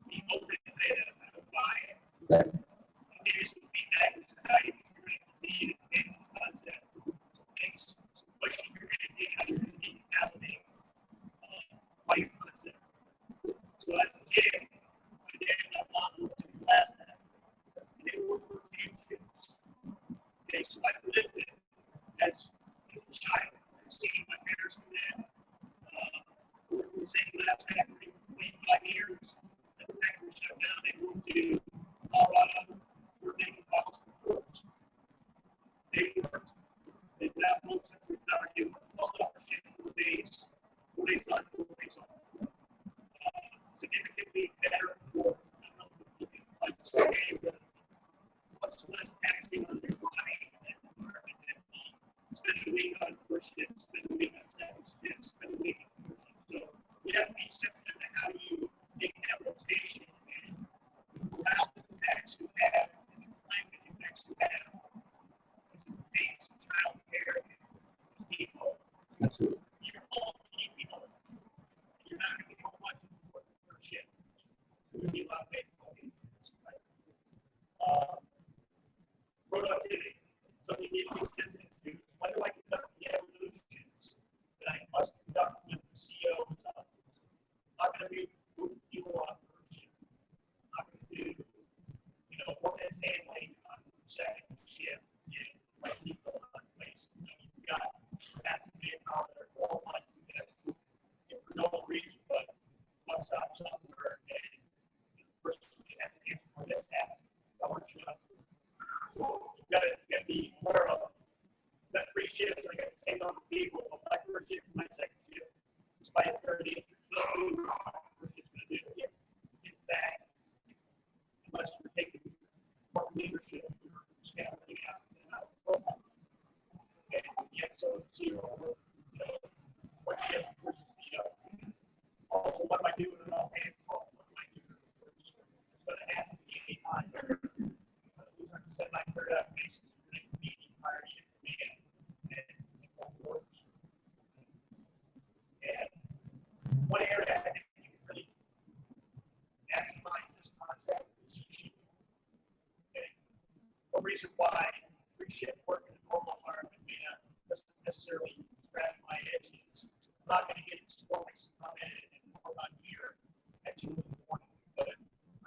be open to buy it. Okay. Give you some feedback as to how you're going to lead advance this concept. Things, some questions you're going to get, how you're going to be happening by your concept. So as a kid, my dad and my mom moved to the last time. They worked for townships. Okay, so I lived it as a child. I've seen my parents do that. Worked in the same glass factory for 25 years. The factory shut down. They moved to Colorado. We're making bottles for Forbes. They worked. They got one century power doing 12-hour shift, 4 days. 4 days on, 4 days off. Significantly better for much less taxing on their body and environment than spend a week on first shift, spend a week on second shift, spend a week on third shift. So you have to be sensitive to how you make that rotation and allow the impacts you have and the climate impacts you have as it pertains to child care and people. Absolutely. You're all people. You're not going to be home much for the first shift. So there'll be a lot of baseball games. Productivity. Something you need to be sensitive to. When do I conduct the evolutions that I must conduct with the CEO's office? I'm not going to be moving people on first shift. I'm not going to do, work that's handling on second shift and let people on place. You've got to be out there all night to do that. If for no reason, but bus stop somewhere and the person you have to answer for this happened. I want you to. So you've got to be aware of that 3 shifts. I got the same number of people, but my first shift and my second shift, despite 30 inches of food, first shift's going to do it. Get back. Unless you're taking more leadership, you're scaling out. And yet, so 0, what shift versus also, what am I doing in all hands? What am I doing? It's going to have to be any time. These are to set my third up basis. We're going to be the entirety of the man and what works. And one area I think you can really maximize this concept is sheep. Okay. One reason why 3 shift work in a normal environment may not necessarily scratch my edge is I'm not going to get storms to come in and work on here at 2 in the morning. But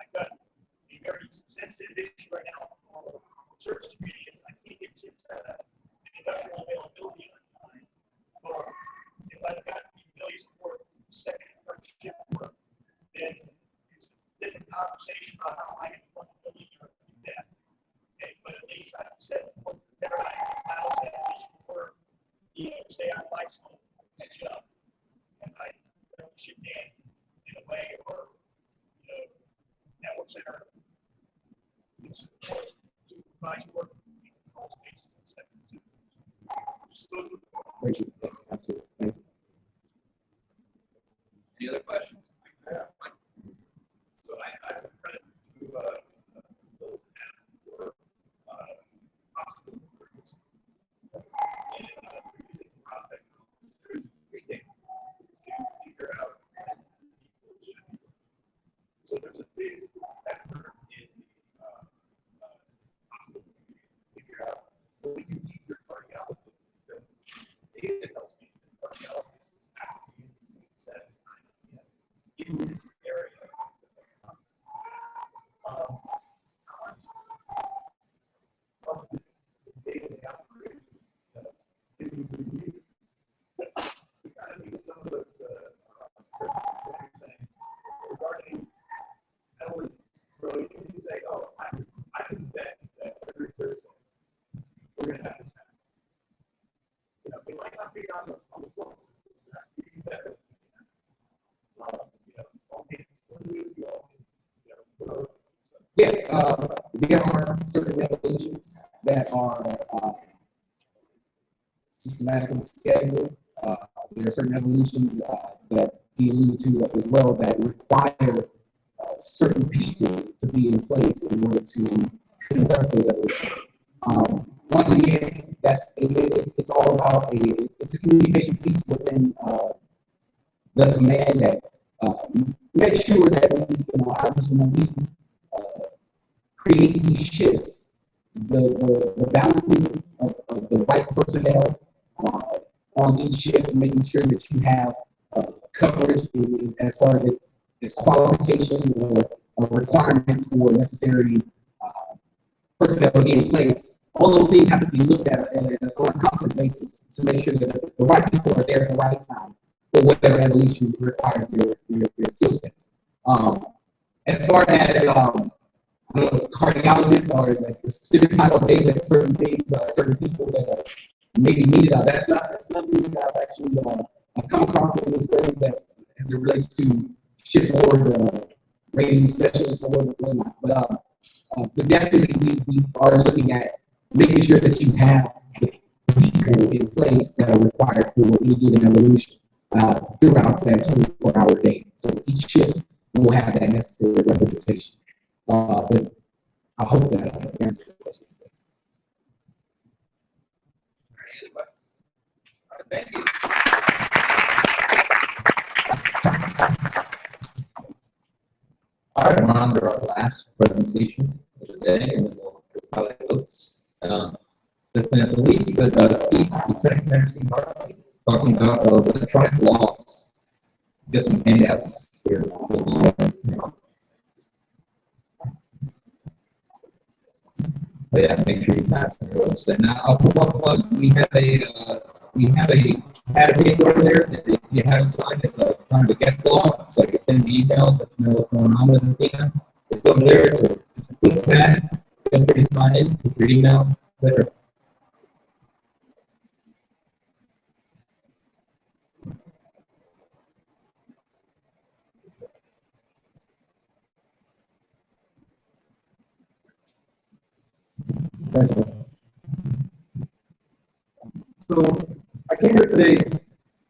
I've got a very sensitive issue right now for service communities. I can't get ships industrial availability on time. Or if I've got the ability to work second and third shift work, then it's a different conversation about how I can fund the ability to do that. Okay, but at least I've said, well, there I allows that additional work, stay on bicycle, catch up as I ship in a way, or network center supervise work control spaces and seconds. Thank you. Yes, absolutely. Thank you. Any other questions? So I have credit to those for hospital workers and using project to figure out so there's a big effort in the hospital community to figure out what we can keep your cardiologist because data tells me that cardiologists actually set in this area. Of the daily operations can be reviewed. I think some of the what you're saying regarding elements. So you can say, oh, I can bet that every Thursday we're going to have this happen. They might not be on the phone system. You can bet it. Yes, there are certain evolutions that are systematically scheduled. There are certain evolutions that he alluded to as well that require certain people to be in place in order to conduct those evolutions. Once again, it's all about it's a communication piece within the command that make sure that obviously when we create these shifts, the balancing of the right personnel on each shift, making sure that you have coverage as far as its qualifications or requirements for necessary personnel to be in place. All those things have to be looked at on a constant basis to make sure that the right people are there at the right time for whatever evolution requires their skill sets. As far as cardiologists or like the specific type of data that certain things, certain people that maybe needed, that's nothing that I've actually come across in the studies that as it relates to shipboard rating specialists or whatnot. But definitely we are looking at making sure that you have the people in place that are required for any given evolution throughout that 24-hour day. So each shift will have that necessary representation. But I hope that answers the question. Thank you. All right, we're on to our last presentation of the day, and we'll how it goes. The least could speak Lieutenant Commander Steve Hartley talking about electronic logs. Get some handouts here. But yeah, make sure you pass those. And I'll put one plug. We have a category over there that if you haven't signed, it's kind of a guest log, so I can send you emails if you know what's going on with Athena. It's over there. It's a quick pad. Feel free to sign in with your email, etc. So I came here today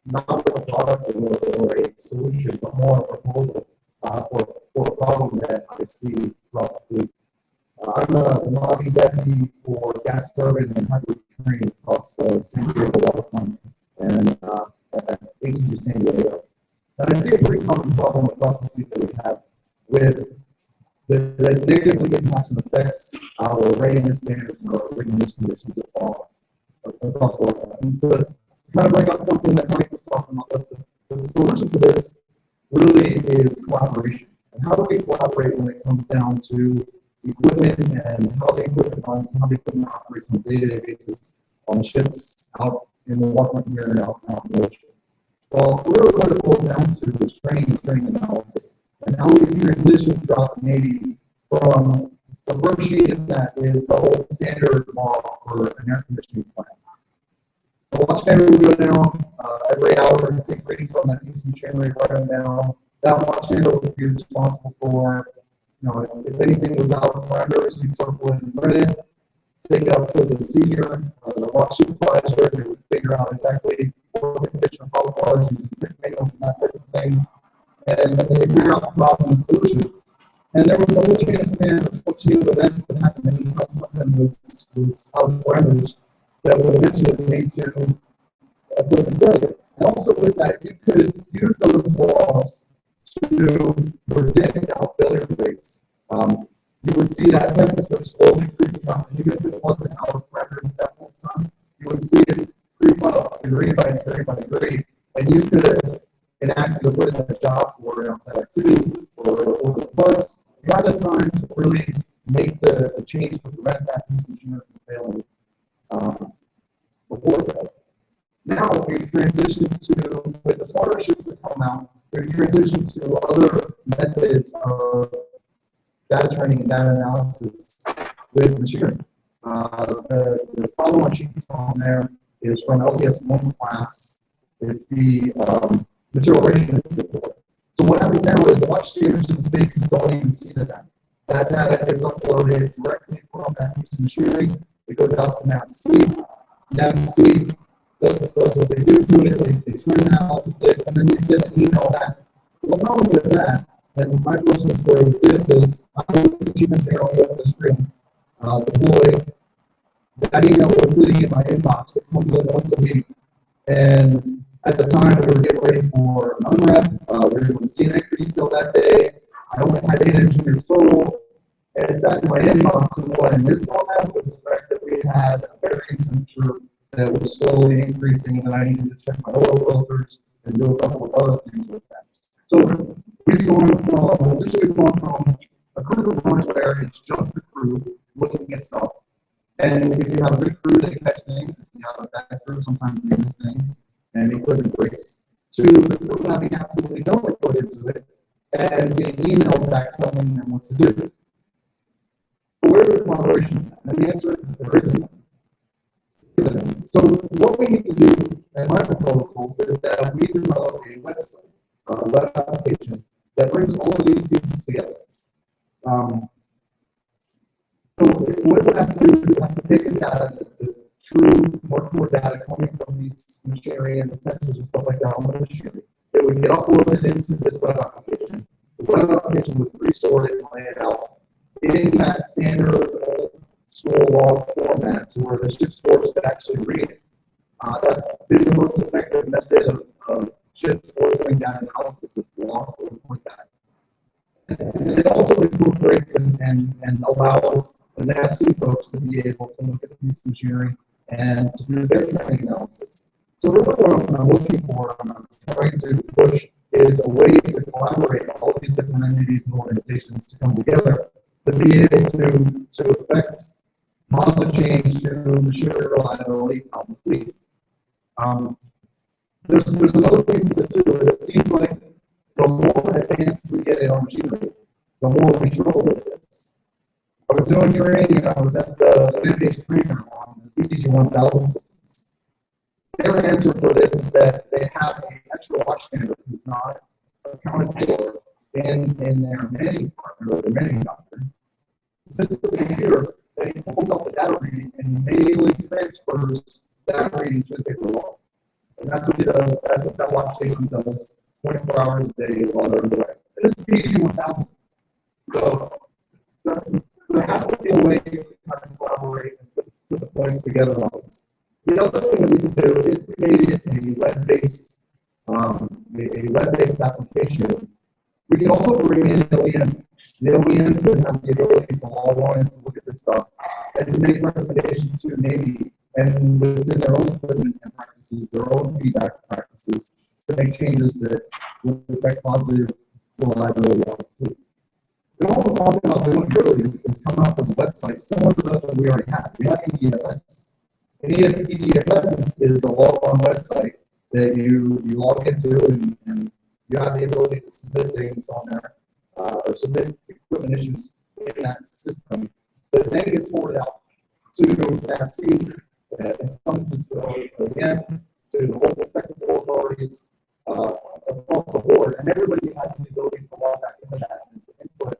not with a product or a solution, but more a proposal for a problem that I see throughout the fleet. I'm a Navy deputy for gas turbine and hydro training across San Diego waterfront and at ATG San Diego. And I see a pretty common problem across the fleet that we have with the negatively impacts and affects our readiness standards and our readiness conditions across the world. And to kind of bring up something that Mike was talking about, the solution to this really is collaboration. And how do we collaborate when it comes down to equipment and how the equipment runs and how the equipment operates on a day-to-day basis on the ships out in the waterfront here and out in the ocean? Well, really what it boils down to is training analysis. And how we transition throughout the Navy from the first sheet that is the whole standard law for an air conditioning plant. The watch standard we go down every hour and take readings on that piece of machinery, write them down. That watch standard would be responsible for, if anything was out of parameters, you'd circle it and print it, take it out to the senior, the watch supervisor, they would figure out exactly what the condition of problem was, using trick manuals and that type of thing. And they figure out the problem and solution. And there was a whole chain of command, a whole chain of events that happened anytime something was out of parameters that would eventually lead to a building failure. And also with that, you could use those logs to predict out failure rates. You would see that temperature slowly creeping up, and even if it wasn't out of parameters at that point in time, you would see it creep up degree by degree by degree, and you could enact to put in a job for an outside activity or the parts. You had the time to really make the change to prevent that piece of machinery from failing before that. Now we transition to, with the smarter ships that come out, we transition to other methods of data training and data analysis with machinery. The follow-on sheet on there is from LTS-1 class. It's the material rating report. So what happens now is the watch standards in the spaces don't even see that. That data gets uploaded directly from that piece of machinery. It goes out to NAVC. NAVC does what they do to it. They train analysis it, and then they send an email back. Well, the problem with that And my question for this is, I was the chief engineer on US Stream. The boy, that email was sitting in my inbox. It comes in once a week. And at the time, we were getting ready for an unwrap. We were doing CNX retail that day. I only had 8 engineers total. And it sat in my inbox. And what I missed on that was the fact that we had a varying temperature that was slowly increasing, and I needed to check my oil filters and do a couple of other things with that. So we've gone from a crew performance where it's just the crew looking at stuff. And if you have a good crew, they catch things. If you have a bad crew, sometimes they miss things and equipment breaks. To the crew having absolutely no input into it and getting emails back telling them what to do. But where's the collaboration? And the answer is that there isn't. So what we need to do, and my proposal, is that we develop a website, a web application that brings all of these pieces together. So what we have to do is we have to take the data, the true hardcore data coming from these machinery and the sensors and stuff like that on the machinery. It would get uploaded into this web application. The web application would restore it and lay it out in that standard school log formats where the ship scores could actually read it. That's been the most effective method of ship scores doing data analysis with logs or like that. And it also incorporates and allows the NAPC folks to be able to look at the piece of machinery and to do their training analysis. So really what I'm looking for, I'm trying to push is a way to collaborate all of these different entities and organizations to come together to be able to affect positive change to machinery reliability on the fleet. There's another piece of this too. It seems like the more advanced we get in our machinery, the more we struggle with this. I was doing training and I was at the land-based trainer on the PTG 1000 systems. Their answer for this is that they have an extra watch standard who's not accounted for in their manning partner or their manning doctrine. Sits at the computer and he pulls up the data reading and manually transfers that reading to the paper log. And that's what he does. That's what that watch station does 24 hours a day while they're away. And this is PTG 1000. So there has to be a way to kind of collaborate and put the points together on this. The other thing that we can do is create a web-based application. We can also bring in the OEM. The OEM could have the ability to log on and to look at this stuff and to make recommendations to Navy and within their own equipment and practices, their own feedback practices, to make changes that will affect positive reliability on the fleet. And all we're talking about doing really is coming up with a website similar to that we already have. We have EDFS. And EDFS is a log-on website that you log into and you have the ability to submit things on there or submit equipment issues in that system that then gets forwarded out to NAPC, in some instances to OEM, to the local technical authorities across the board, and everybody has the ability to log back into that and to input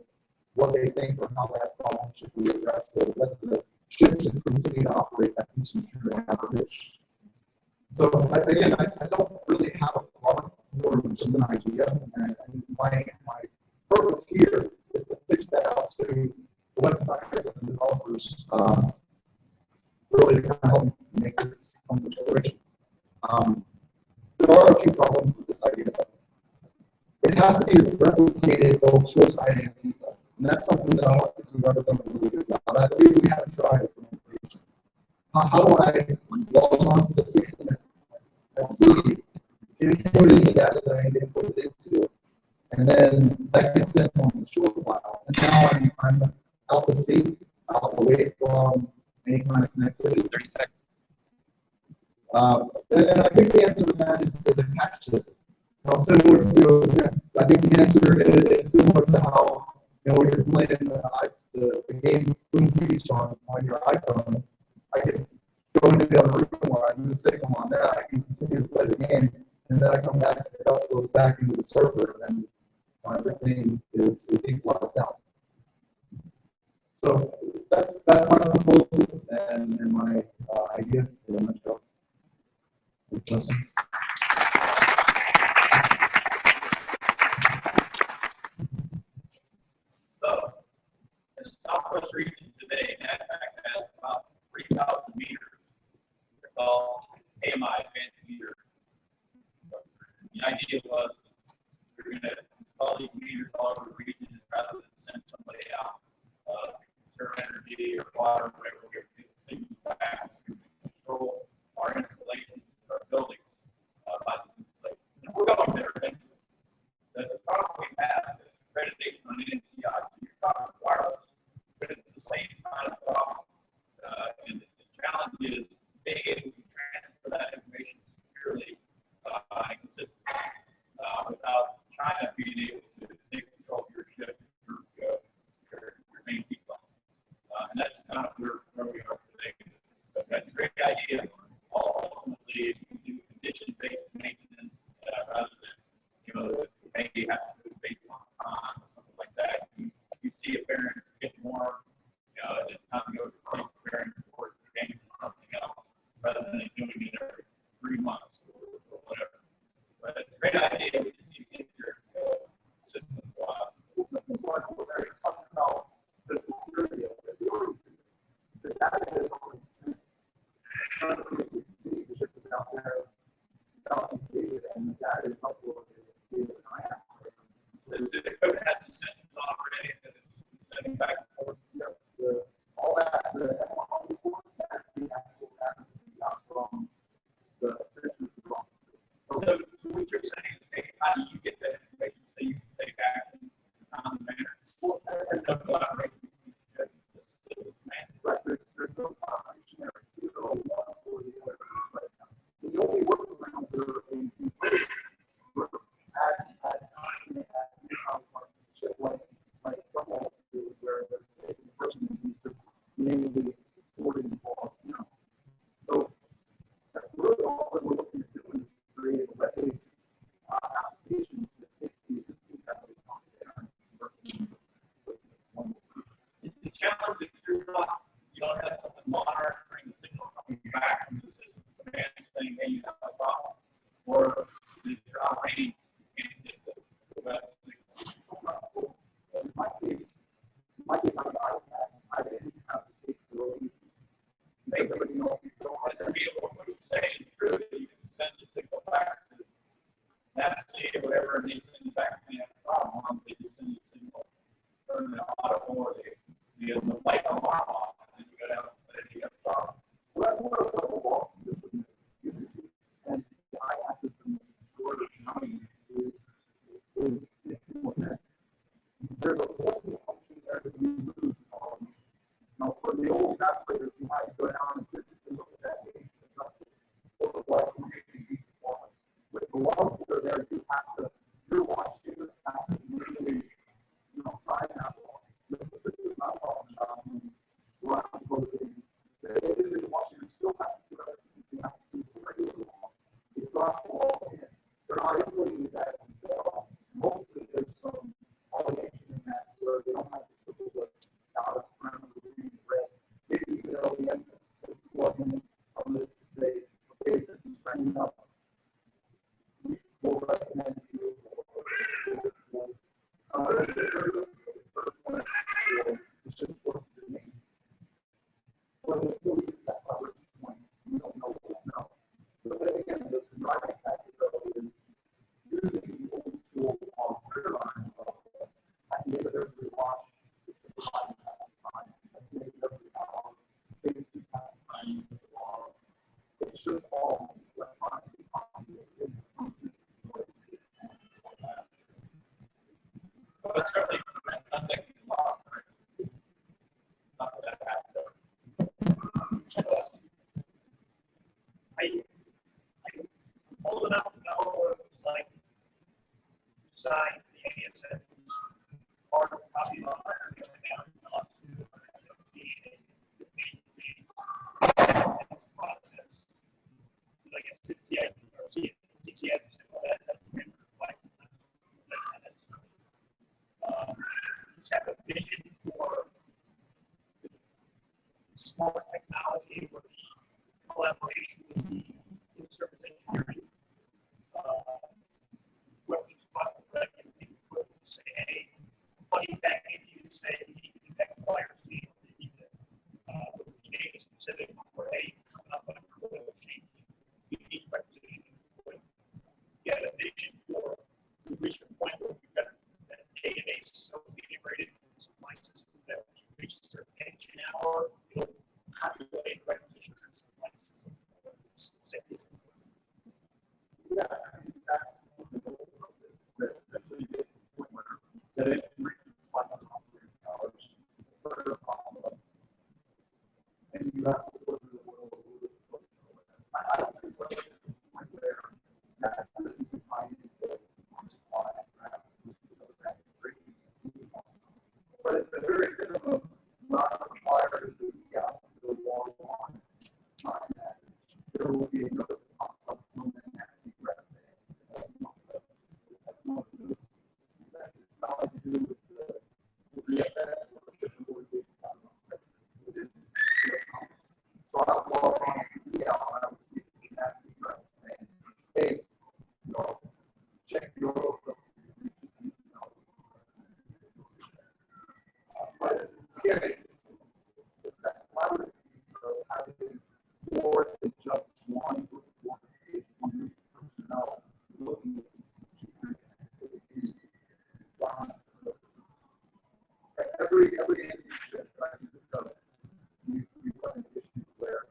what they think or how that problem should be addressed, or whether the ship should continue to operate that piece of machinery after this. So again, I don't really have a product for just an idea, and my purpose here is to pitch that out to the website and developers, really to kind of help make this come to fruition. There are a few problems with this idea. It has to be replicated both short-side and seaside. And that's something that I don't think we've ever done a really good job. I believe we haven't tried this implementation. How do I log onto the system and see input in the data that I need to input it into, and then that gets sent on the short file. And now I'm out to sea, out away from any kind of connectivity. 30 seconds. And I think the answer to that is attached to it. Similar to, I think the answer is similar to how, when you're playing the game Twin Peaks on your iPhone, I can go into the other room where I lose signal on that, I can continue to play the game, and then I come back and it goes back into the server, and everything is equalized out. So that's my proposal and my idea for the nutshell. Questions? idea was we're going to install these meters all over the region rather than send somebody out, conserve energy or water, whatever we're going to send back to control our installations, our buildings by the installation. And we're going there eventually. The problem we have is accreditation on NCI. So you're talking wireless, but it's the same kind of problem. And the challenge is being able to transfer that information securely and consistently without China being able to take control of your ship, your main people. And that's kind of where we are today. That's a great idea. Ultimately, if you do condition-based maintenance rather than, maybe have to do based on time or something like that, you see a parent get more, it's time to go to the parent or change something else rather than doing it every 3 months or whatever. But it's a great idea. We just need to get your system a while. Systems like what they're talking about the security of it. The data is only sent. The ship is out there, Southeast Asia, and the data is uploaded. The code has the sensors already that it's sending back and forth. Yes, all that, the that's the actual data from the sensors from. So what you're saying is, hey, how do you get that information so you can take action in a timely manner? There's no collaboration between the systems, man. Right, there's no collaboration there. It's either one or the other right now. The only workarounds are in place. Like someone where the person is just manually sorting involved. So that's really all that we're looking at doing is create a web-based application that takes the existing template on there and working with one. The challenge is you don't have something monitoring the signal coming back from the system command saying, hey, you have a problem, or is your operating and get the web signal. In my case, I didn't have to take the release. Because everybody knows people What you're saying is true. You can send the signal back to Navigate or whatever, and they send it back to the problem. They just send the signal from the auto or the light alarm off, and then you go down and you got a problem. Well, that's what a double vault system uses. And the IaaS system is counting is more sense. There's a whole function there that we lose. Now, for the old calculators, you might go down and physically look at that page and adjust it. Or the log information you want. With the logs that are there, you have to, your watch data has to manually, sign that log. The system is not talking about run coding. The individual watch data still have to do everything you have to do for regular log. It's not all in. They're not inputting that themselves. Hopefully, there's some automation in that where they don't have to triple the out of parameter being read. Maybe they'll be able to plug in some of this to say, okay, this is trending up. We will recommend you. It should work the names. But it's still that coverage point. We don't know what now. But then again, the driving factor is using the old school on clear line at the end of every watch, it's the time. At the end of every hour, stays the time. It's just all electronically populated. But certainly, I'm thinking a lot. Not that I'm old enough to know what it was like to design the ASN part of copy law and not to be a process. So I guess CCS or CCS is that's just have a vision for smart technology or the collaboration with the in-service engineering. Which is possible that you could say, hey, money back in you to say you need to do X, Y, or Z. You need to be specific or hey, coming up on a critical change. You need requisition. You have a vision for but it's a very minimum amount of fire that we got to the wall on that. There will be another supplement that secret. That's not to do with the FS or the so I would log on to the out and I would see that secret saying, hey, you know, check your but yeah, it's that collaborative piece of having more than just one group, one page, one group of personnel looking at every institution, right? You run into issues where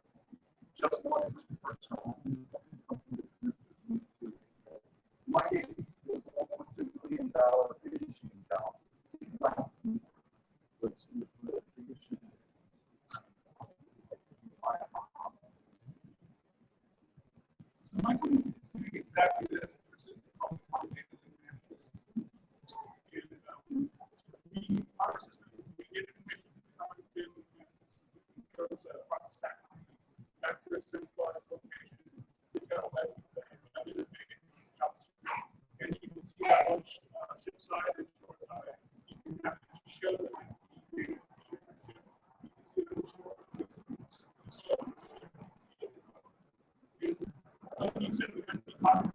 just one personnel means something that's missing. In my case, it was $1.2 million finishing down last week. Which is the issue. My question is doing exactly this. Persistent complicated examples. And our system, we get information from the system controls process stack. After a centralized location, it's got a web and you can see that on ship side and shore side. You can actually show that you can see the shore. Like you said, we have the box.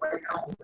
Right now,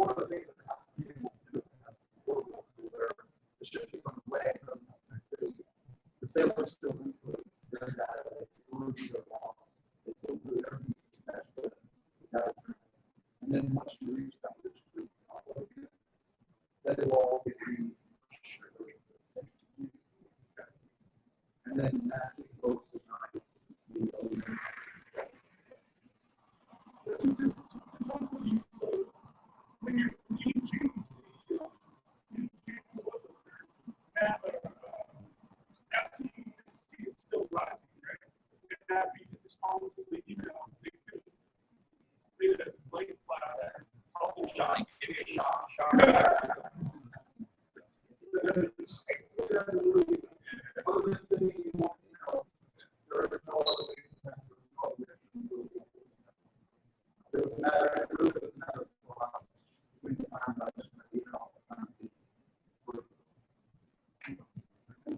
one of the things that has to be able to do is it has to be portable to where the ship gets on the way and doesn't have connectivity. The sailors still input their data, they still review their logs, they still do everything to match the data train. And then once you reach that which group, then it will all get and then that's it goes to the other. When you're changing, it's still rising, right? And that being responsibly, they could create a blade flat, probably shot, give it a shot.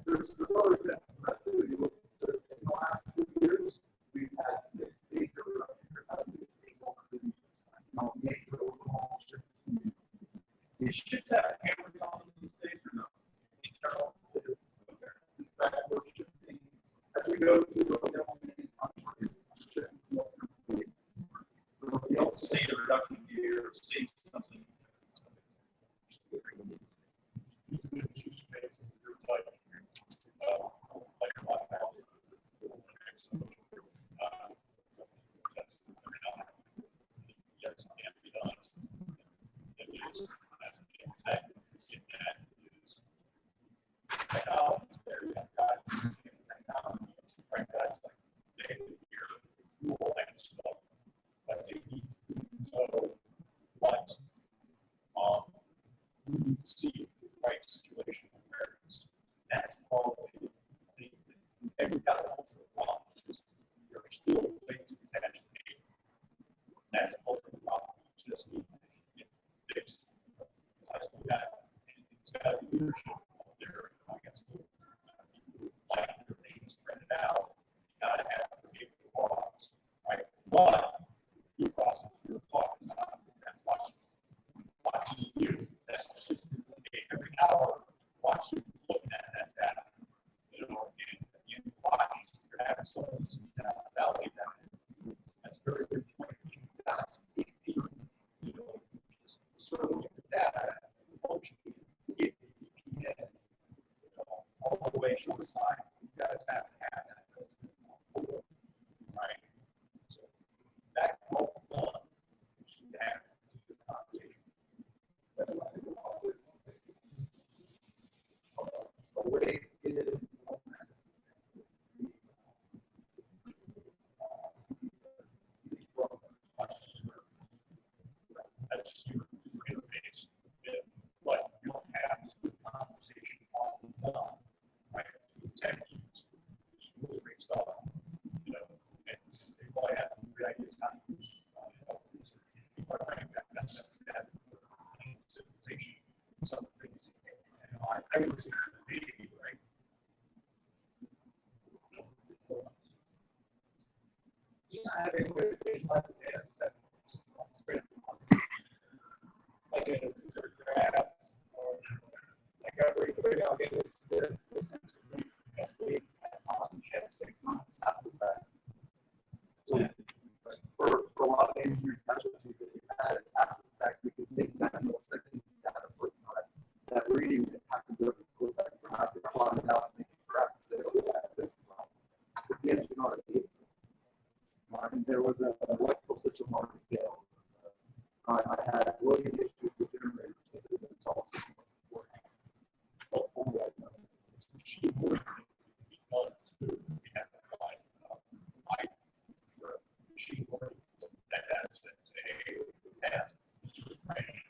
There's another example of that too. You look in the last 2 years, we've had 6 major Do ships have cameras on them these days or no? in fact, we're shifting, as we go to the you don't see a reduction here, see something. See the right situation awareness. That's probably the agricultural problems. You're still waiting to catch the need. That's cultural problem. You just need to get fixed. Besides that, it's got to be leadership up there. I guess like your things spread it out. You got to have the people to walk, right? But you process your thought. That's watching you. That's just every hour watching, looking at that data, you know, and you watch, you're having someone validate that. That's very good point. That's you know, just sort of look at the data, functioning, get EPA, you know, all the way short side. You guys have to have that, right? So that all done, you should have to the conversation. Away is that's your base. But you don't have this good conversation all the time, right? 10 years, it's really great stuff, you know, and they probably have great ideas how to use civilization. Some things, you know, I would say maybe, right? Do you not have any way to visualize the data set? Just spread it like a graph or like every I'll get this sensor next week and 6 months after that. So for a lot of engineering casualties that we've had, it's after the fact we can take that millisecond data for that reading that happens over the course of the time, plot it out and make it correct and say, oh yeah, this is wrong. But the engine already did it. And there was an electrical system already failed. I had loading issues with generators, it's also working. It's machine learning because we have to apply machine learning that has a task. It's just training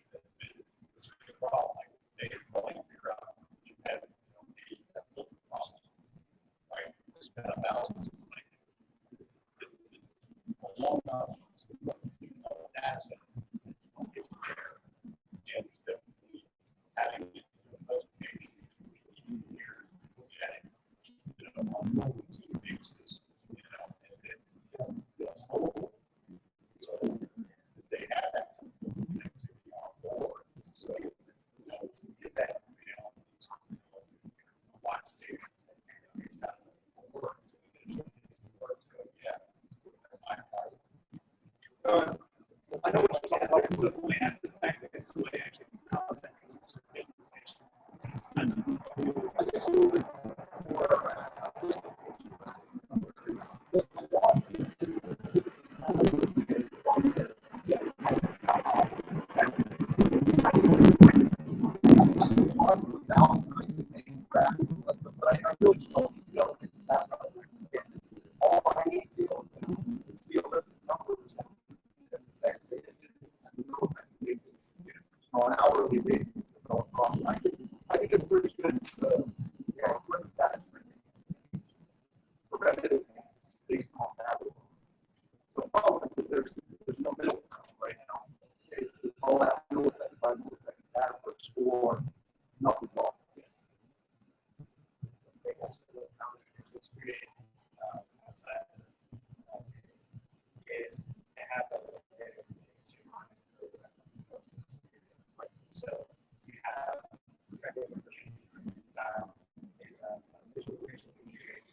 it's a problem. Like they probably figure out what you have, that filter process, right? It's been thousands of like a long time. That's it. And having the presentation years, on moments and basis, and so they have that connectivity on board. So, to get that, watch station, it's not work. Yeah, that's my part. So I know what you're talking about. So the land, the fact that it's really actually cause that on an hourly basis at all costs. I think it's pretty good preventative maintenance based on that. The problem is that there's no middle ground right now. It's all that millisecond by millisecond average or nothing at all. Is to have so you have visualization, visual computing,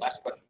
Last question.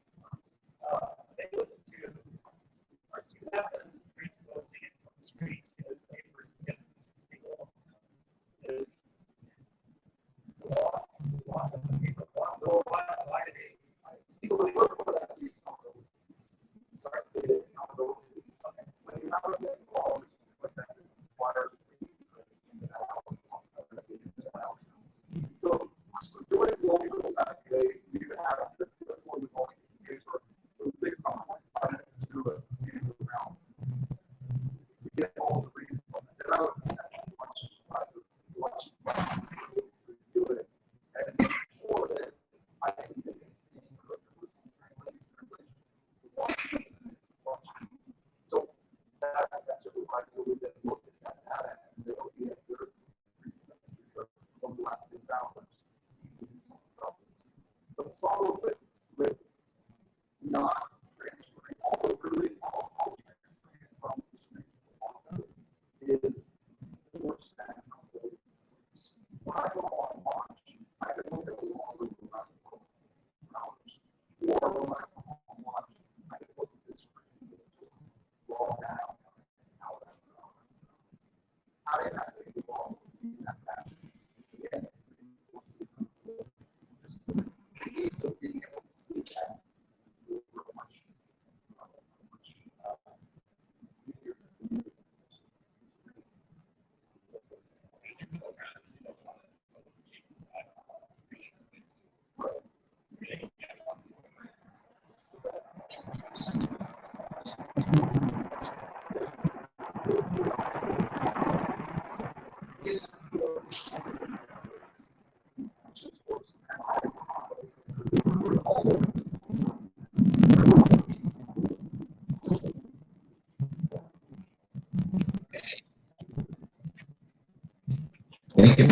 Thank you.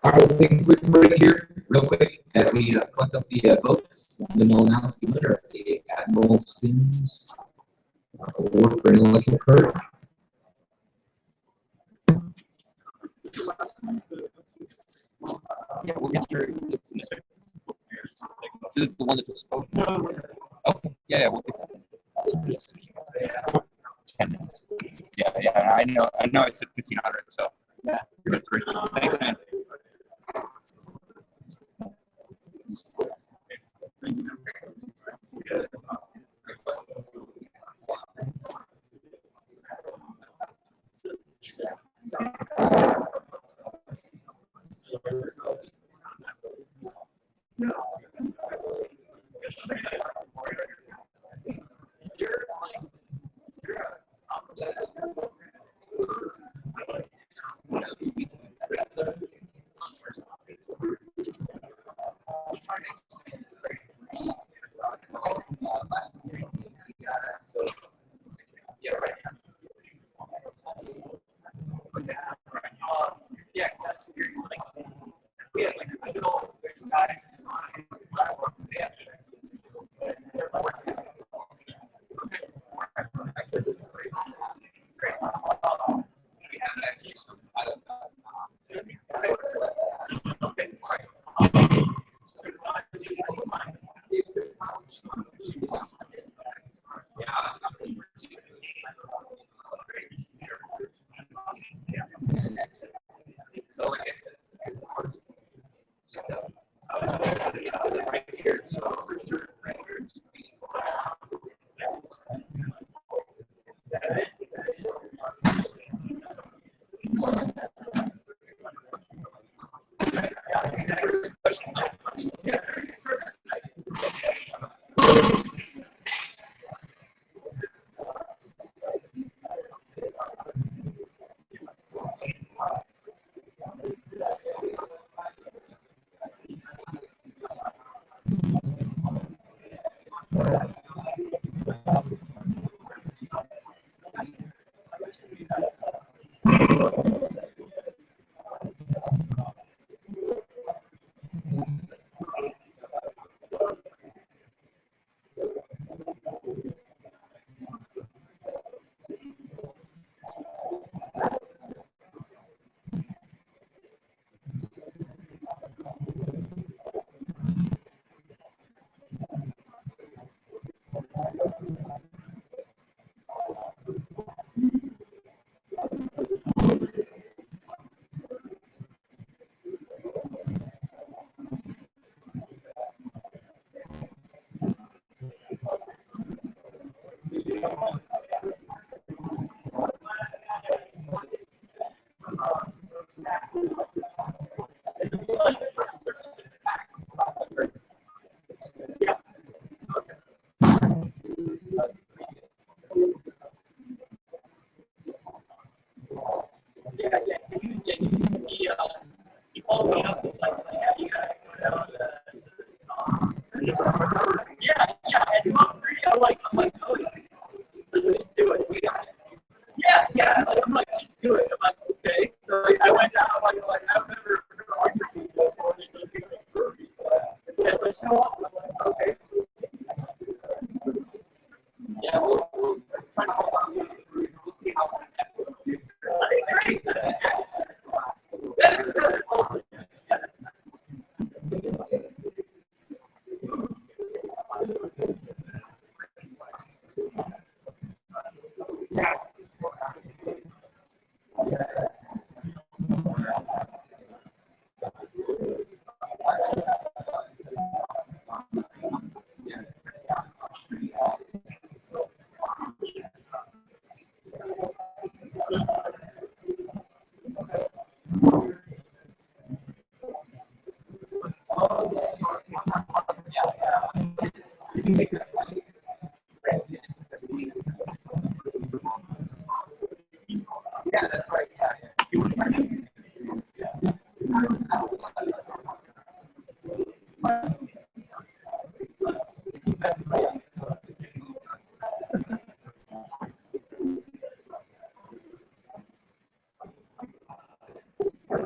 All right, we'll take a quick break here, real quick, as we collect up the votes. Then we'll announce the winner of the Admiral Sims Award for Intellectual Courage. Yeah, we'll get your. This is the one that just spoke. Okay. Yeah, we'll get that. 10 minutes. Yeah, I know. I said 1500, so yeah, you're at 3. Thanks, man.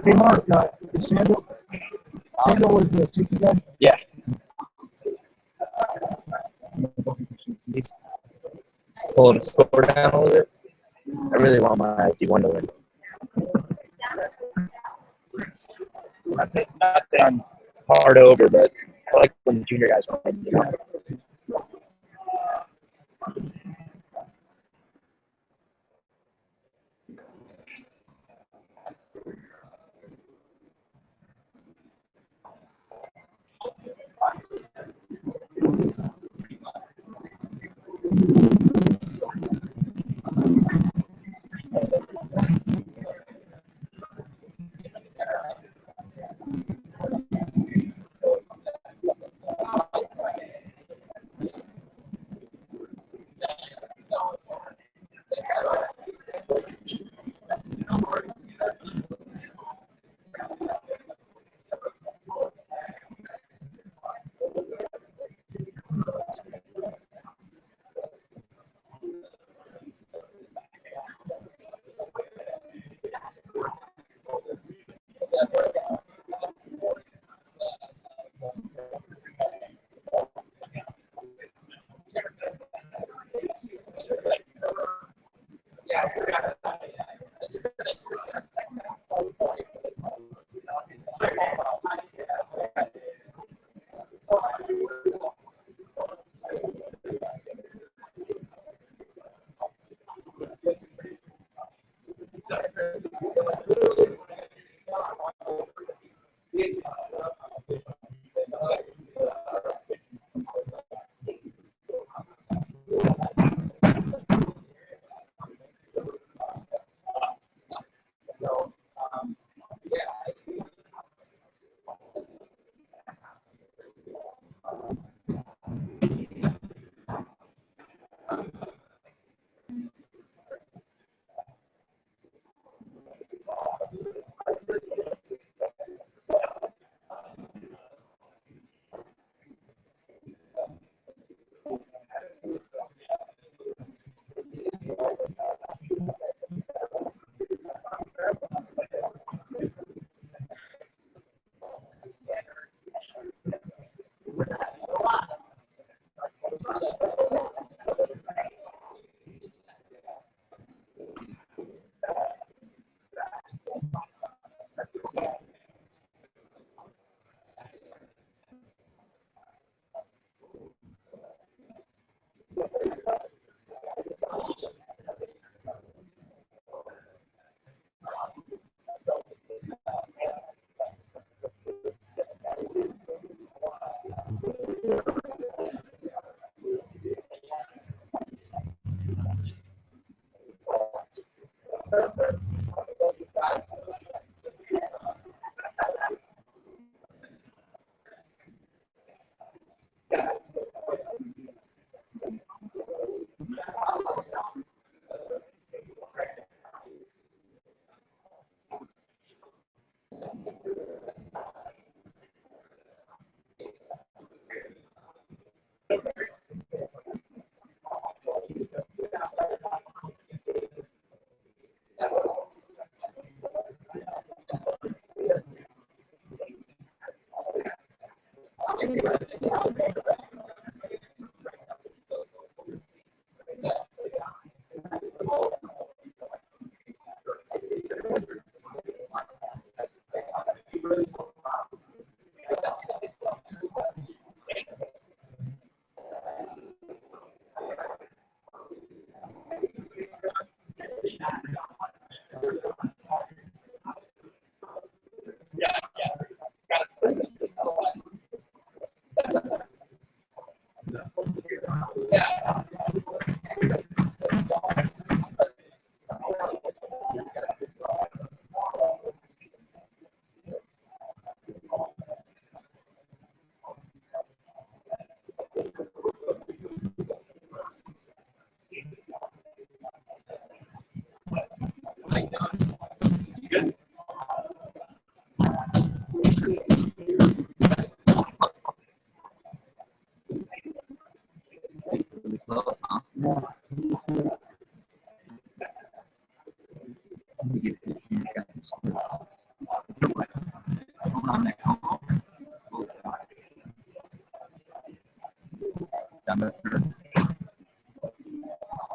Hey, Mark, Sandal was the safety guy? Yeah. He's pulling the score down a little bit. I really want my D1 to win. Not that I'm hard over, but I like when the junior guys win.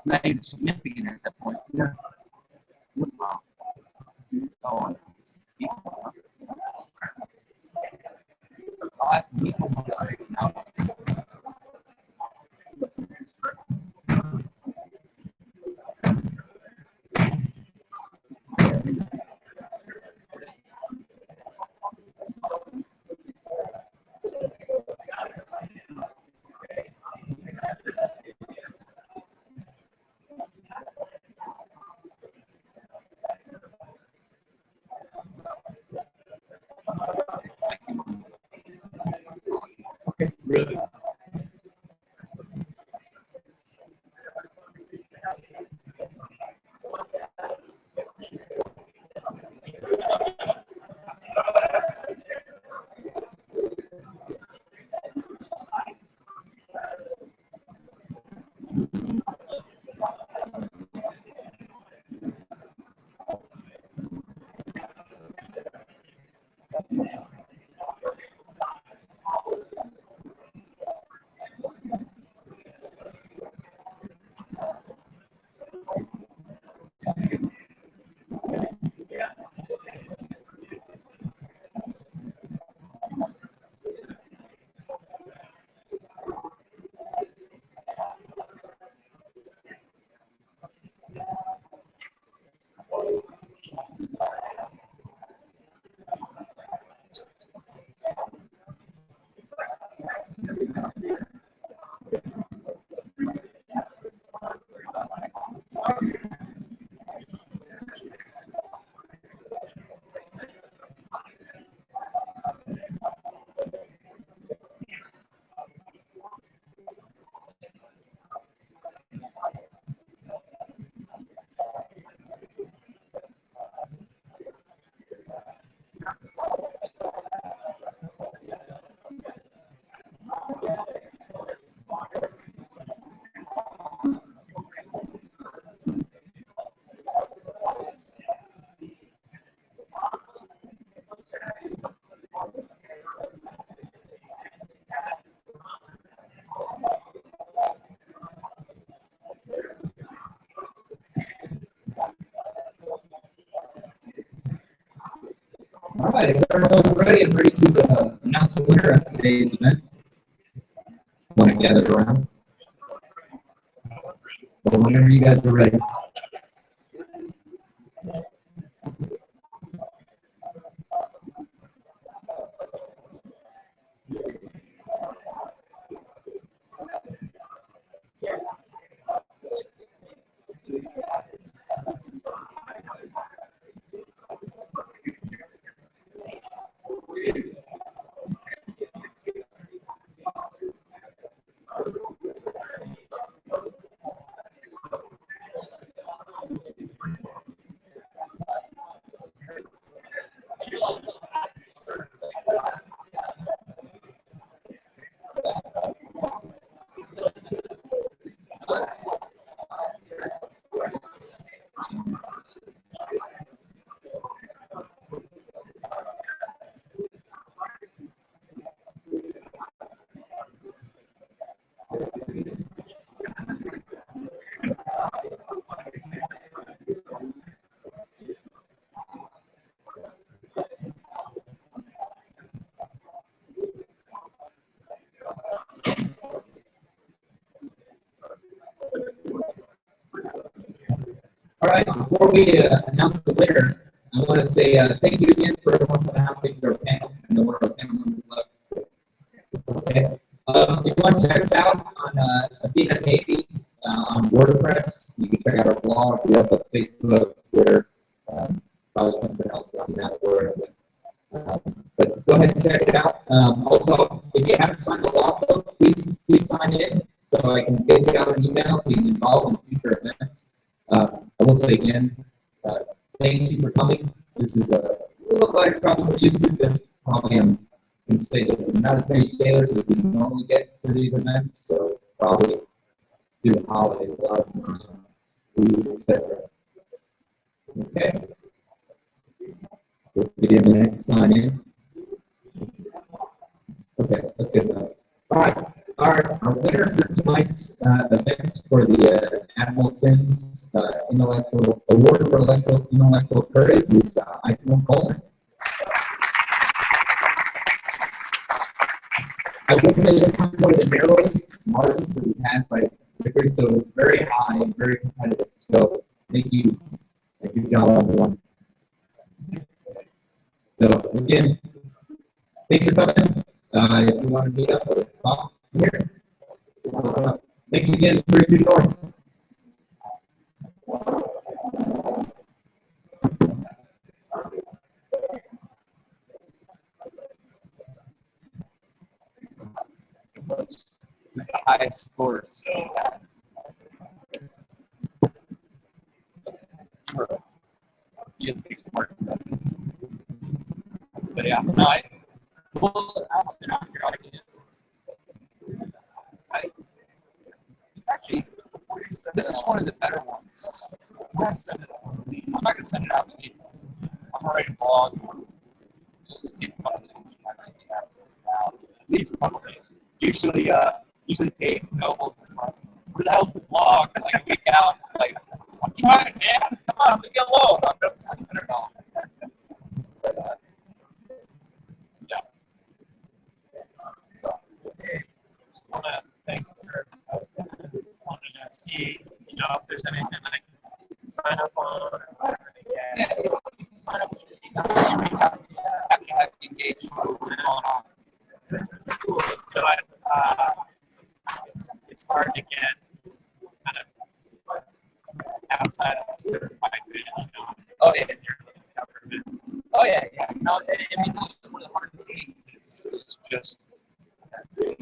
Not even significant at that point. Yeah. Wow. Oh, I'll ask people now. Okay, really. All right, we're ready. I'm ready to announce the winner of today's event. Want to gather around? Well, whenever you guys are ready. All right, before we announce the winner, I want to say thank you again for everyone for having our panel. I know one of our panel members left. Okay. If you want to check us out on Athena Navy on WordPress, you can check out our blog. We have a Facebook, Twitter, probably something else that I'm not aware of. But go ahead and check it out. Also, if you haven't signed the law book, please sign in so I can get you out an email so you can get involved in future events. I will say again, thank you for coming. This is a little like probably we're used to, because probably I'm going to say that there's not as many sailors as we normally get for these events, so probably do the holiday love, food, etc. Okay. We'll begin the next sign in. Okay, that's good enough. All right. Our winner for tonight's event for the Admiral Sims Intellectual Award for Intellectual Courage is Athena Coleman. I will say this is one of the narrowest margins that we've had by Victory, so it's very high and very competitive. So thank you. Good job, everyone. So again, thanks for coming. If you want to meet up or talk here, thanks again for your North. It's the highest score. So you have to work. But yeah, no, well, I was not your argument. Actually, this is one of the better ones. I'm not going to send it out to people. I'm writing a blog. At least a couple days. Usually Dave Noble's like, where the hell's the blog? Like a week out, like, I'm trying, man. Come on, leave me alone. I'm going to send it all. Yeah. Just want to thank you for wanting to see, if there's anything I can sign up on or whatever. Yeah, you can sign up. You have to engage what's going on. Cool. So it's hard to get kind of outside of the certified bit, Oh yeah, oh yeah, yeah. No, I mean, one of the hardest things is just like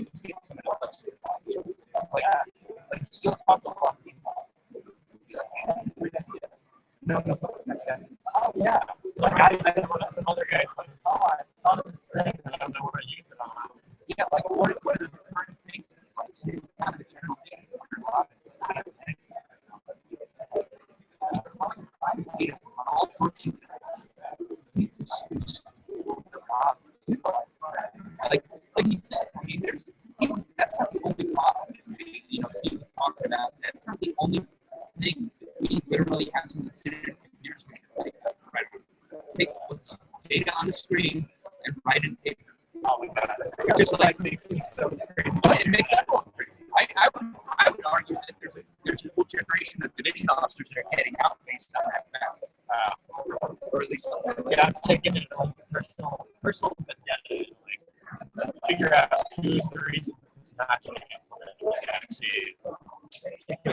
you'll talk to a lot of people. No, oh yeah. Like I know some other guys like, oh, I thought of this thing, and I don't know where to use it on. Yeah, like what are the current things? Like you kind of the general thing. All sorts of like he said, I mean, that's not the only problem. Steve was talking about. That's not the only thing. We literally have to consider computers. Like, take what's data on the screen and write in paper. Oh my God! It just like makes me so crazy. It makes everyone crazy. I would argue that there's a whole generation of division officers that are heading out based on that fact. Or at least, yeah, I'm taking it like personal vendetta. Like, figure out who's the reason it's not getting implemented.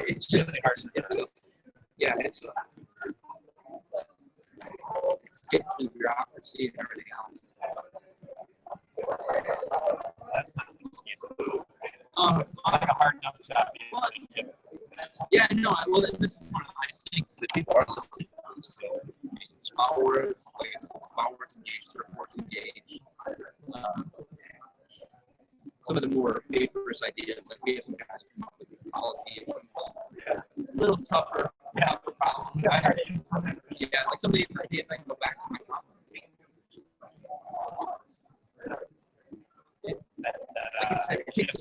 It's just hard. It's getting through bureaucracy and everything else. That's not an excuse. It's like a hard enough job. Yeah, no, well, this is one of the nice things that people are listening to. So, small words, like I said, small words engaged, reports engaged. Some of the more vaporous ideas, like we have some guys come up with this policy, a little tougher, tougher problem. Yeah, it's like some of the ideas I can go back to my problem. Like I said, it takes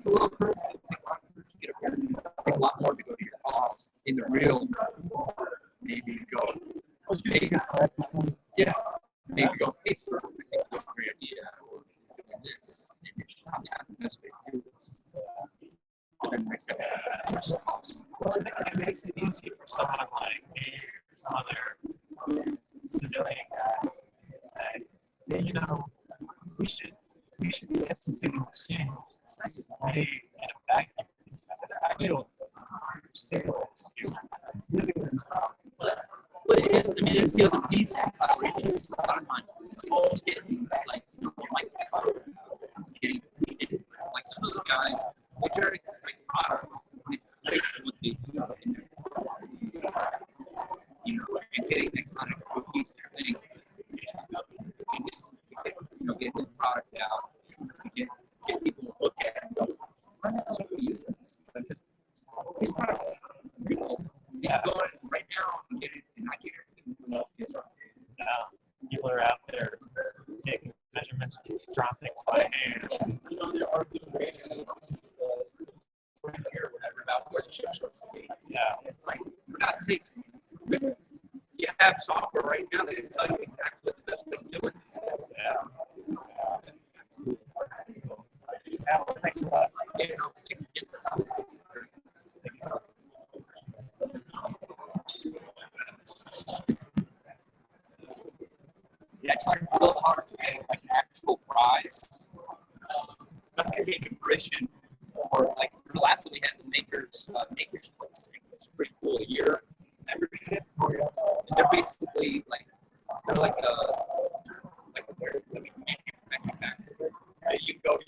a little proof. It takes a lot of proof to get a proof. It takes a lot more to go to your boss in the real. Maybe go. Yeah. Maybe go. Hey, sir, I think this is a great idea. Doing this. Maybe it's not the best way to do this. And then next step is awesome. Well, it makes it easy for someone like me or some other civilian guy to say, yeah, you know, we should be instituting exchange. It's not just made in a vacuum. There are actual sailors living in this problem. But it is, I mean, it's the other piece. It's a lot of times it's getting like, you know, it's getting heated. Like some of those guys, they try to expect products. It's great what they do in their, you know, and getting that kind of cohesive thing. And just to get, you know, get this product out, to get people to look at it and go, why the hell do we use this? Because these products, you know, yeah, go right now and get it, and I get everything else gets wrong. People are out there taking measurements, drawing things by hand. You know, there are good ways to right here or whatever about where the ship's supposed to be. Yeah. It's like, for God's sakes, you have software right now that can tell you exactly what the best way to do it is. Yeah, thanks a lot. You know, thanks again. Yeah, I tried real hard to get like an actual prize. Not to take a commission, or like the last one we had the makers place. It's pretty cool. A year membership. And they're basically like they're like you go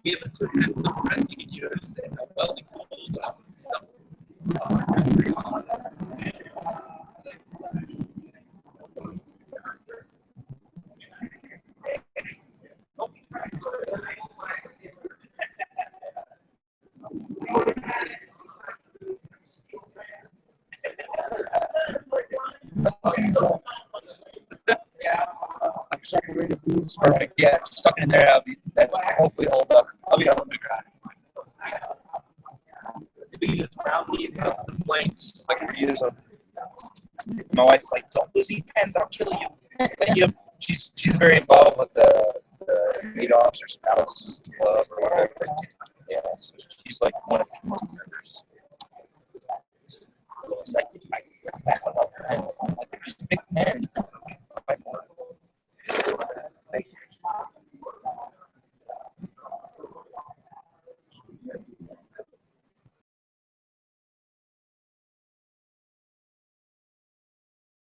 we have a certain press you can use and a welding tool and stuff. Yeah, I'm separated boots. Perfect. Yeah, just stuck in there. That hopefully hold up. I'll be able to grab it. If we just round these the blanks, I can reuse them. My wife's like, "Don't lose these pens. I'll kill you." But, you know, she's very involved with the aid officer spouse club or whatever. Yeah, so she's like one of the members. So it's like, I back with all pens. I'm like, they're just big pens.